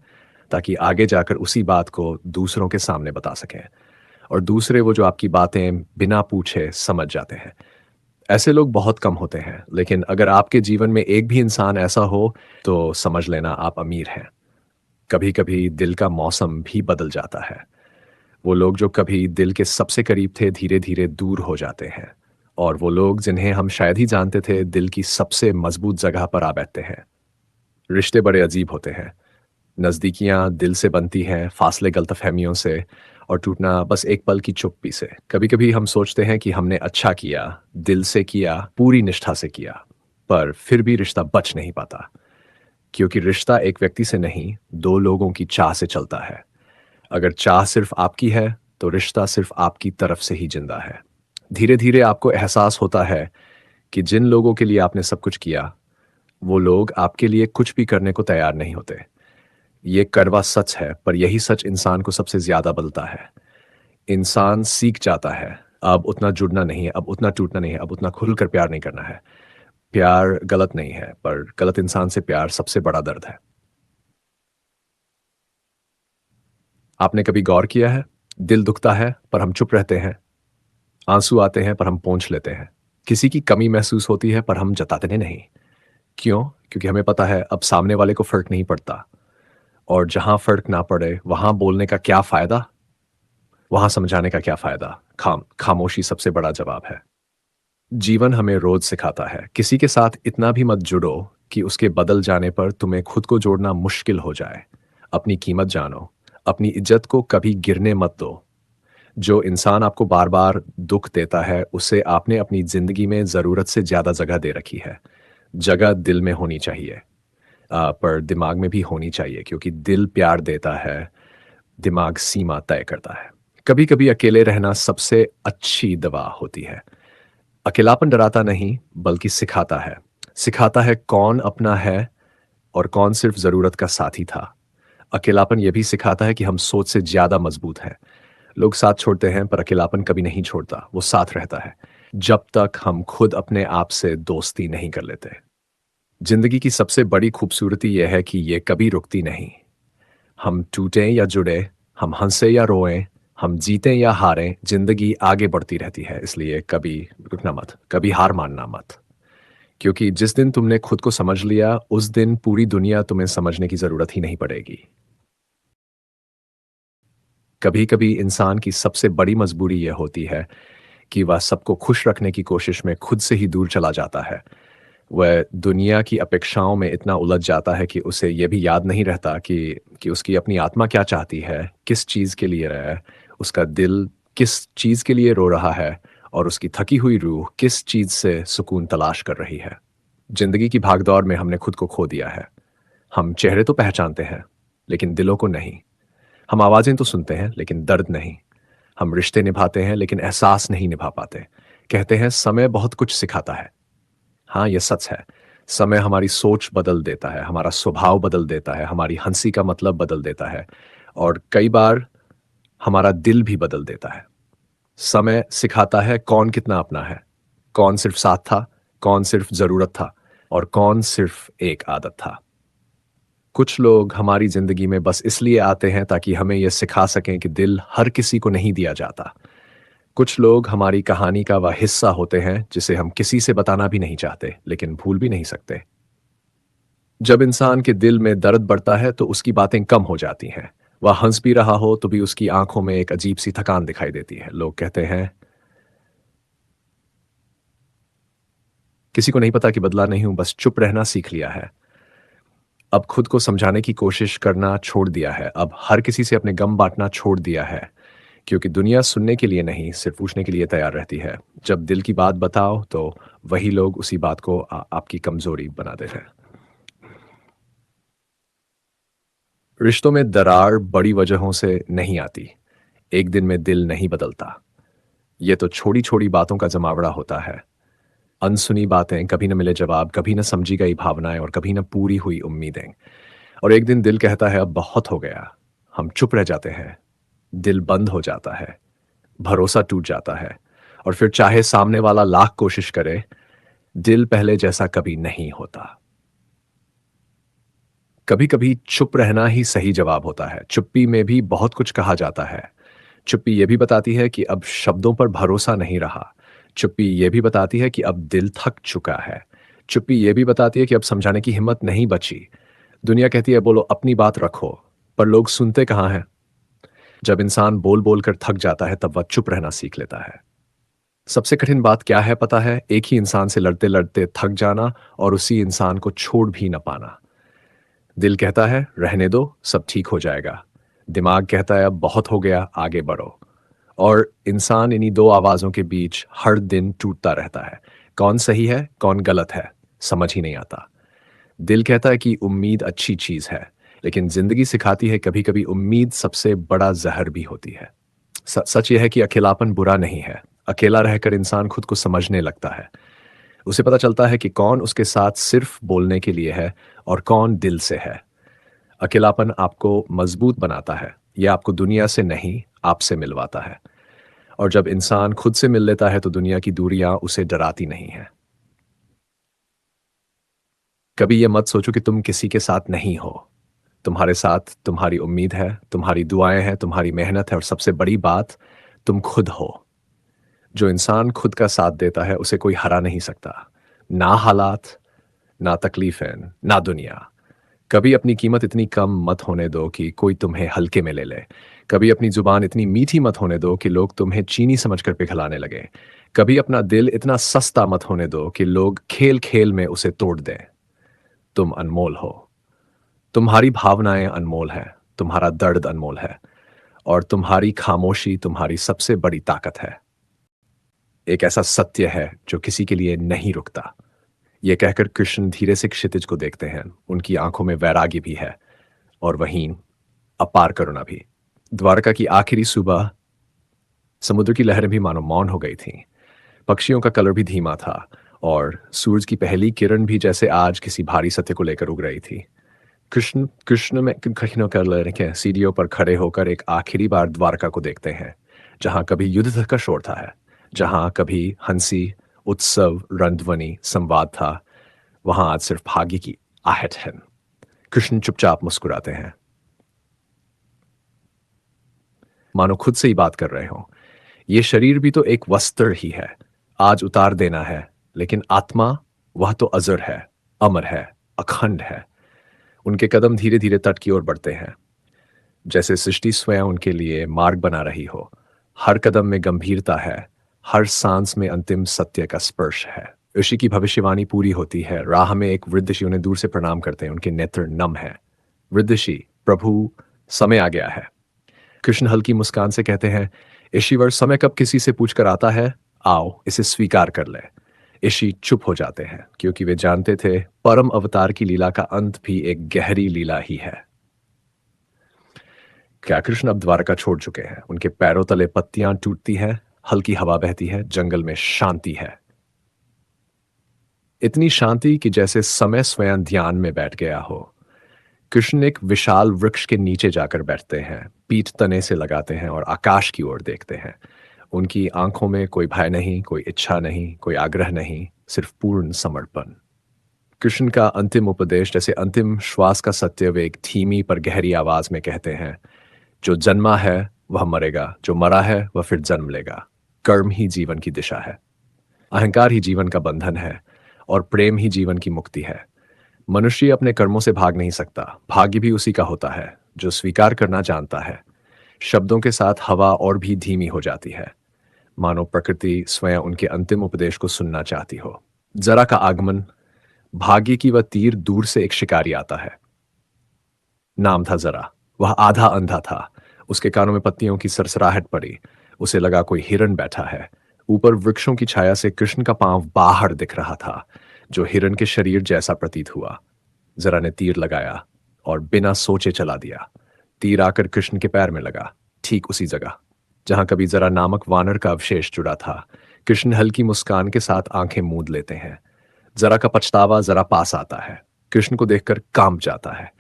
ताकि आगे जाकर उसी बात को दूसरों के सामने बता सकें, और दूसरे वो जो आपकी बातें बिना पूछे समझ जाते हैं। ऐसे लोग बहुत कम होते हैं, लेकिन अगर आपके जीवन में एक भी इंसान ऐसा हो तो समझ लेना आप अमीर हैं। कभी कभी दिल का मौसम भी बदल जाता है। वो लोग जो कभी दिल के सबसे करीब थे धीरे धीरे दूर हो जाते हैं, और वो लोग जिन्हें हम शायद ही जानते थे दिल की सबसे मजबूत जगह पर आ बैठते हैं। रिश्ते बड़े अजीब होते हैं। नज़दीकियाँ दिल से बनती हैं, फासले गलतफ़हमियों से, और टूटना बस एक पल की चुप्पी से। कभी-कभी हम सोचते हैं कि हमने अच्छा किया, दिल से किया, पूरी निष्ठा से किया, पर फिर भी रिश्ता बच नहीं पाता। क्योंकि रिश्ता एक व्यक्ति से नहीं, दो लोगों की चाह से चलता है। अगर चाह सिर्फ़ आपकी है, तो रिश्ता सिर्फ़ आपकी तरफ से ही ज़िंदा है। धीरे-धीरे आपको एहसास होता है कि जिन लोगों के लिए आपने सब कुछ किया, वो लोग आपके लिए कुछ भी करने को तैयार नहीं होते। ये कड़वा सच है, पर यही सच इंसान को सबसे ज़्यादा बदलता है। इंसान सीख जाता है, अब उतना जुड़ना नहीं है, अब उतना टूटना नहीं है, अब उतना खुलकर प्यार नहीं करना है। प्यार गलत नहीं है, पर गलत इंसान से प्यार सबसे बड़ा दर्द है। आपने कभी गौर किया है? दिल दुखता है, पर हम चुप रहते हैं। आँसू आते हैं, पर हम पोंछ लेते हैं। किसी की कमी महसूस होती है, पर हम जताते नहीं। क्यों? क्योंकि हमें पता है, अब सामने वाले को फ़र्क नहीं पड़ता। और जहाँ फ़र्क ना पड़े, वहाँ बोलने का क्या फ़ायदा? वहाँ समझाने का क्या फ़ायदा? खामोशी सबसे बड़ा जवाब है। जीवन हमें रोज़ सिखाता है, किसी के साथ इतना भी मत जुड़ो कि उसके बदल जाने पर तुम्हें खुद को जोड़ना मुश्किल हो जाए। अपनी कीमत जानो, अपनी इज़्ज़त को कभी गिरने मत दो। जो इंसान आपको बार-बार दुःख देता है, उसे आपने अपनी ज़िंदगी में ज़रूरत से ज़्यादा जगह दे रखी है। जगह दिल में होनी चाहिए, पर दिमाग में भी होनी चाहिए, क्योंकि दिल प्यार देता है, दिमाग सीमा तय करता है। कभी-कभी अकेले रहना सबसे अच्छी दवा होती है। अकेलापन डराता नहीं, बल्कि सिखाता है। सिखाता है कौन अपना है और कौन सिर्फ ज़रूरत का साथी था। अकेलापन ये भी सिखाता है कि हम सोच से ज़्यादा मज़बूत हैं। लोग साथ छोड़ते हैं, पर अकेलापन कभी नहीं छोड़ता, वो साथ रहता है, जब तक हम खुद अपने आप से दोस्ती नहीं कर लेते। ज़िंदगी की सबसे बड़ी खूबसूरती ये है कि ये कभी रुकती नहीं। हम टूटें या जुड़े, हम हंसे या रोएं, हम जीतें या हारें, जिंदगी आगे बढ़ती रहती है। इसलिए कभी रुकना मत, कभी हार मानना मत। क्योंकि जिस दिन तुमने खुद को समझ लिया, उस दिन पूरी दुनिया तुम्हें समझने की जरूरत ही नहीं पड़ेगी। कभी कभी इंसान की सबसे बड़ी मजबूरी यह होती है कि वह सबको खुश रखने की कोशिश में खुद से ही दूर चला जाता है। वह दुनिया की अपेक्षाओं में इतना उलझ जाता है कि उसे यह भी याद नहीं रहता कि उसकी अपनी आत्मा क्या चाहती है, किस चीज़ के लिए रहा है, उसका दिल किस चीज़ के लिए रो रहा है, और उसकी थकी हुई रूह किस चीज़ से सुकून तलाश कर रही है। जिंदगी की भागदौड़ में हमने खुद को खो दिया है। हम चेहरे तो पहचानते हैं, लेकिन दिलों को नहीं। हम आवाज़ें तो सुनते हैं, लेकिन दर्द नहीं। हम रिश्ते निभाते हैं, लेकिन एहसास नहीं निभा पाते। कहते हैं समय बहुत कुछ सिखाता है। हाँ, ये सच है। समय हमारी सोच बदल देता है, हमारा स्वभाव बदल देता है, हमारी हँसी का मतलब बदल देता है, और कई बार हमारा दिल भी बदल देता है। समय सिखाता है कौन कितना अपना है, कौन सिर्फ साथ था, कौन सिर्फ ज़रूरत था, और कौन सिर्फ एक आदत था। कुछ लोग हमारी ज़िंदगी में बस इसलिए आते हैं ताकि हमें यह सिखा सकें कि दिल हर किसी को नहीं दिया जाता। कुछ लोग हमारी कहानी का वह हिस्सा होते हैं जिसे हम किसी से बताना भी नहीं चाहते, लेकिन भूल भी नहीं सकते। जब इंसान के दिल में दर्द बढ़ता है तो उसकी बातें कम हो जाती हैं। वह हंस भी रहा हो तो भी उसकी आंखों में एक अजीब सी थकान दिखाई देती है। लोग कहते हैं, किसी को नहीं पता कि बदला नहीं हूं, बस चुप रहना सीख लिया है। अब खुद को समझाने की कोशिश करना छोड़ दिया है। अब हर किसी से अपने गम बांटना छोड़ दिया है, क्योंकि दुनिया सुनने के लिए नहीं, सिर्फ पूछने के लिए तैयार रहती है। जब दिल की बात बताओ तो वही लोग उसी बात को आपकी कमजोरी बना देते हैं। रिश्तों में दरार बड़ी वजहों से नहीं आती। एक दिन में दिल नहीं बदलता। ये तो छोटी छोटी बातों का जमावड़ा होता है। अनसुनी बातें, कभी न मिले जवाब, कभी न समझी गई भावनाएं और कभी न पूरी हुई उम्मीदें। और एक दिन दिल कहता है अब बहुत हो गया। हम चुप रह जाते हैं। दिल बंद हो जाता है। भरोसा टूट जाता है। और फिर चाहे सामने वाला लाख कोशिश करे, दिल पहले जैसा कभी नहीं होता। कभी कभी चुप रहना ही सही जवाब होता है। चुप्पी में भी बहुत कुछ कहा जाता है। चुप्पी ये भी बताती है कि अब शब्दों पर भरोसा नहीं रहा। चुप्पी ये भी बताती है कि अब दिल थक चुका है। चुप्पी ये भी बताती है कि अब समझाने की हिम्मत नहीं बची। दुनिया कहती है बोलो, अपनी बात रखो, पर लोग सुनते कहाँ हैं? जब इंसान बोल बोल कर थक जाता है तब वह चुप रहना सीख लेता है। सबसे कठिन बात क्या है पता है? एक ही इंसान से लड़ते लड़ते थक जाना और उसी इंसान को छोड़ भी न पाना। दिल कहता है रहने दो, सब ठीक हो जाएगा। दिमाग कहता है अब बहुत हो गया, आगे बढ़ो। और इंसान इन्हीं दो आवाजों के बीच हर दिन टूटता रहता है। कौन सही है, कौन गलत है, समझ ही नहीं आता। दिल कहता है कि उम्मीद अच्छी चीज है, लेकिन जिंदगी सिखाती है कभी कभी उम्मीद सबसे बड़ा जहर भी होती है। सच यह है कि अकेलापन बुरा नहीं है। अकेला रहकर इंसान खुद को समझने लगता है। उसे पता चलता है कि कौन उसके साथ सिर्फ बोलने के लिए है और कौन दिल से है। अकेलापन आपको मजबूत बनाता है। यह आपको दुनिया से नहीं, आपसे मिलवाता है। और जब इंसान खुद से मिल लेता है तो दुनिया की दूरियां उसे डराती नहीं है। कभी यह मत सोचो कि तुम किसी के साथ नहीं हो। तुम्हारे साथ तुम्हारी उम्मीद है, तुम्हारी दुआएं हैं, तुम्हारी मेहनत है और सबसे बड़ी बात, तुम खुद हो। जो इंसान खुद का साथ देता है उसे कोई हरा नहीं सकता। ना हालात, ना तकलीफें, ना दुनिया। कभी अपनी कीमत इतनी कम मत होने दो कि कोई तुम्हें हल्के में ले ले। कभी अपनी जुबान इतनी मीठी मत होने दो कि लोग तुम्हें चीनी समझकर पिघलाने लगे। कभी अपना दिल इतना सस्ता मत होने दो कि लोग खेल खेल में उसे तोड़ दें। तुम अनमोल हो। तुम्हारी भावनाएं अनमोल है। तुम्हारा दर्द अनमोल है। और तुम्हारी खामोशी तुम्हारी सबसे बड़ी ताकत है। एक ऐसा सत्य है जो किसी के लिए नहीं रुकता। ये कहकर कृष्ण धीरे से क्षितिज को देखते हैं। उनकी आंखों में वैराग्य भी है और वहीं अपार करुणा भी। द्वारका की आखिरी सुबह, समुद्र की लहरें भी मानो मौन हो गई थीं। पक्षियों का कलर भी धीमा था और सूरज की पहली किरण भी जैसे आज किसी भारी सत्य को लेकर उग रही थी। कृष्ण कृष्ण में कठिनों कर लड़के सीढ़ियों पर खड़े होकर एक आखिरी बार द्वारका को देखते हैं, जहां कभी युद्ध का शोर था है, जहां कभी हंसी, उत्सव, रंध्वनि, संवाद था, वहां आज सिर्फ भाग्य की आहट है। कृष्ण चुपचाप मुस्कुराते हैं, मानो खुद से ही बात कर रहे हो। ये शरीर भी तो एक वस्त्र ही है, आज उतार देना है, लेकिन आत्मा, वह तो अजर है, अमर है, अखंड है। उनके कदम धीरे धीरे तट की ओर बढ़ते हैं, जैसे सृष्टि स्वयं उनके लिए मार्ग बना रही हो। हर कदम में गंभीरता है, हर सांस में अंतिम सत्य का स्पर्श है। ऋषि की भविष्यवाणी पूरी होती है। राह में एक वृद्ध ऋषि उन्हें दूर से प्रणाम करते हैं, उनके नेत्र नम है। वृद्ध ऋषि, प्रभु, समय आ गया है। कृष्ण हल्की मुस्कान से कहते हैं, ईश्वर समय कब किसी से पूछकर आता है, आओ इसे स्वीकार कर ले। ऋषि चुप हो जाते हैं, क्योंकि वे जानते थे परम अवतार की लीला का अंत भी एक गहरी लीला ही है। क्या कृष्ण अब द्वारका छोड़ चुके हैं? उनके पैरों तले पत्तियां टूटती हैं, हल्की हवा बहती है, जंगल में शांति है। इतनी शांति कि जैसे समय स्वयं ध्यान में बैठ गया हो। कृष्ण एक विशाल वृक्ष के नीचे जाकर बैठते हैं, पीठ तने से लगाते हैं और आकाश की ओर देखते हैं। उनकी आंखों में कोई भय नहीं, कोई इच्छा नहीं, कोई आग्रह नहीं, सिर्फ पूर्ण समर्पण। कृष्ण का अंतिम उपदेश जैसे अंतिम श्वास का सत्य, वे एक धीमी पर गहरी आवाज में कहते हैं, जो जन्मा है वह मरेगा, जो मरा है वह फिर जन्म लेगा। कर्म ही जीवन की दिशा है। अहंकार ही जीवन का बंधन है और प्रेम ही जीवन की मुक्ति है। मनुष्य अपने कर्मों से भाग नहीं सकता, भाग्य भी उसी का होता है जो स्वीकार करना जानता है। शब्दों के साथ हवा और भी धीमी हो जाती है, मानो प्रकृति स्वयं उनके अंतिम उपदेश को सुनना चाहती हो। जरा का आगमन, भाग्य की वह तीर दूर से एक शिकारी आता है। नाम था जरा। वह आधा अंधा था। उसके कानों में पत्तियों की सरसराहट पड़ी। उसे लगा कोई हिरन बैठा है। ऊपर वृक्षों की छाया से कृष्ण का पांव बाहर दिख रहा था, जो हिरन के शरीर जैसा प्रतीत हुआ। जरा ने तीर लगाया और बिना सोचे चला दिया। तीर आकर कृष्ण के पैर में लगा, ठीक उसी जगह जहां कभी जरा नामक वानर का अवशेष जुड़ा था। कृष्ण हल्की मुस्कान के साथ आंखें मूंद लेते हैं। जरा का पछतावा जरा पास आता है। कृष्ण को देखकर कांप जाता है।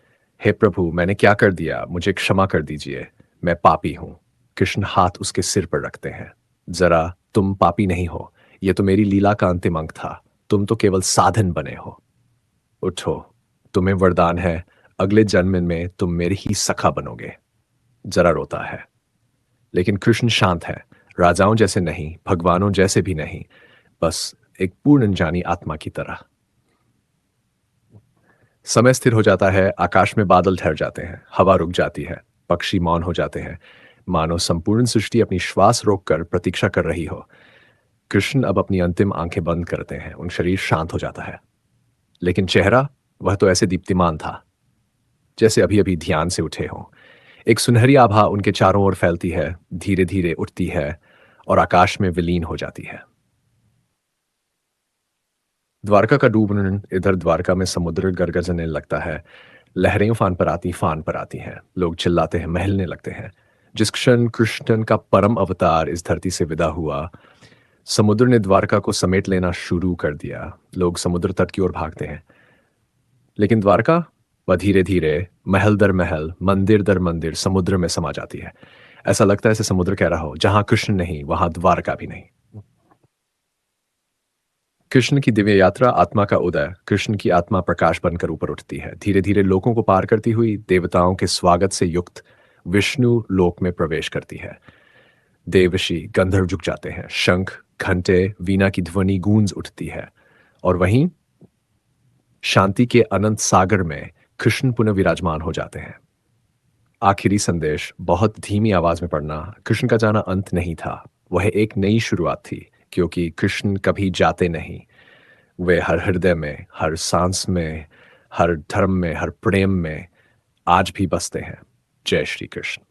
हे प्रभु, मैंने क्या कर दिया? मुझे क्षमा कर दीजिए, मैं पापी हूं। कृष्ण हाथ उसके सिर पर रखते हैं। जरा, तुम पापी नहीं हो। यह तो मेरी लीला का अंतिम अंक था। तुम तो केवल साधन बने हो। उठो, तुम्हें वरदान है, अगले जन्म में तुम मेरे ही सखा बनोगे। जरा रोता है, लेकिन कृष्ण शांत है। राजाओं जैसे नहीं, भगवानों जैसे भी नहीं, बस एक पूर्ण जानी आत्मा की तरह। समय स्थिर हो जाता है। आकाश में बादल ठहर जाते हैं, हवा रुक जाती है, पक्षी मौन हो जाते हैं, मानो संपूर्ण सृष्टि अपनी श्वास रोककर प्रतीक्षा कर रही हो। कृष्ण अब अपनी अंतिम आंखें बंद करते हैं। उन शरीर शांत हो जाता है, लेकिन चेहरा, वह तो ऐसे दीप्तिमान था जैसे अभी अभी ध्यान से उठे हों। एक सुनहरी आभा उनके चारों ओर फैलती है, धीरे धीरे उठती है और आकाश में विलीन हो जाती है। द्वारका का डूबन, इधर द्वारका में समुद्र गरगरने लगता है। लहरें फान पर आती हैं। लोग चिल्लाते हैं, महलने लगते हैं। जिस क्षण कृष्ण का परम अवतार इस धरती से विदा हुआ, समुद्र ने द्वारका को समेट लेना शुरू कर दिया। लोग समुद्र तट की ओर भागते हैं, लेकिन द्वारका, वह धीरे धीरे, महल दर महल, मंदिर दर मंदिर समुद्र में समा जाती है। ऐसा लगता है जैसे समुद्र कह रहा हो, जहां कृष्ण नहीं वहां द्वारका भी नहीं। कृष्ण की दिव्य यात्रा, आत्मा का उदय। कृष्ण की आत्मा प्रकाश बनकर ऊपर उठती है, धीरे धीरे लोकों को पार करती हुई देवताओं के स्वागत से युक्त विष्णु लोक में प्रवेश करती है। देवऋषि गंधर्व झुक जाते हैं, शंख, घंटे, वीणा की ध्वनि गूंज उठती है। और वहीं शांति के अनंत सागर में कृष्ण पुनः विराजमान हो जाते हैं। आखिरी संदेश बहुत धीमी आवाज में पढ़ना। कृष्ण का जाना अंत नहीं था, वह एक नई शुरुआत थी, क्योंकि कृष्ण कभी जाते नहीं। वे हर हृदय में, हर सांस में, हर धर्म में, हर प्रेम में आज भी बसते हैं। जय श्री कृष्ण।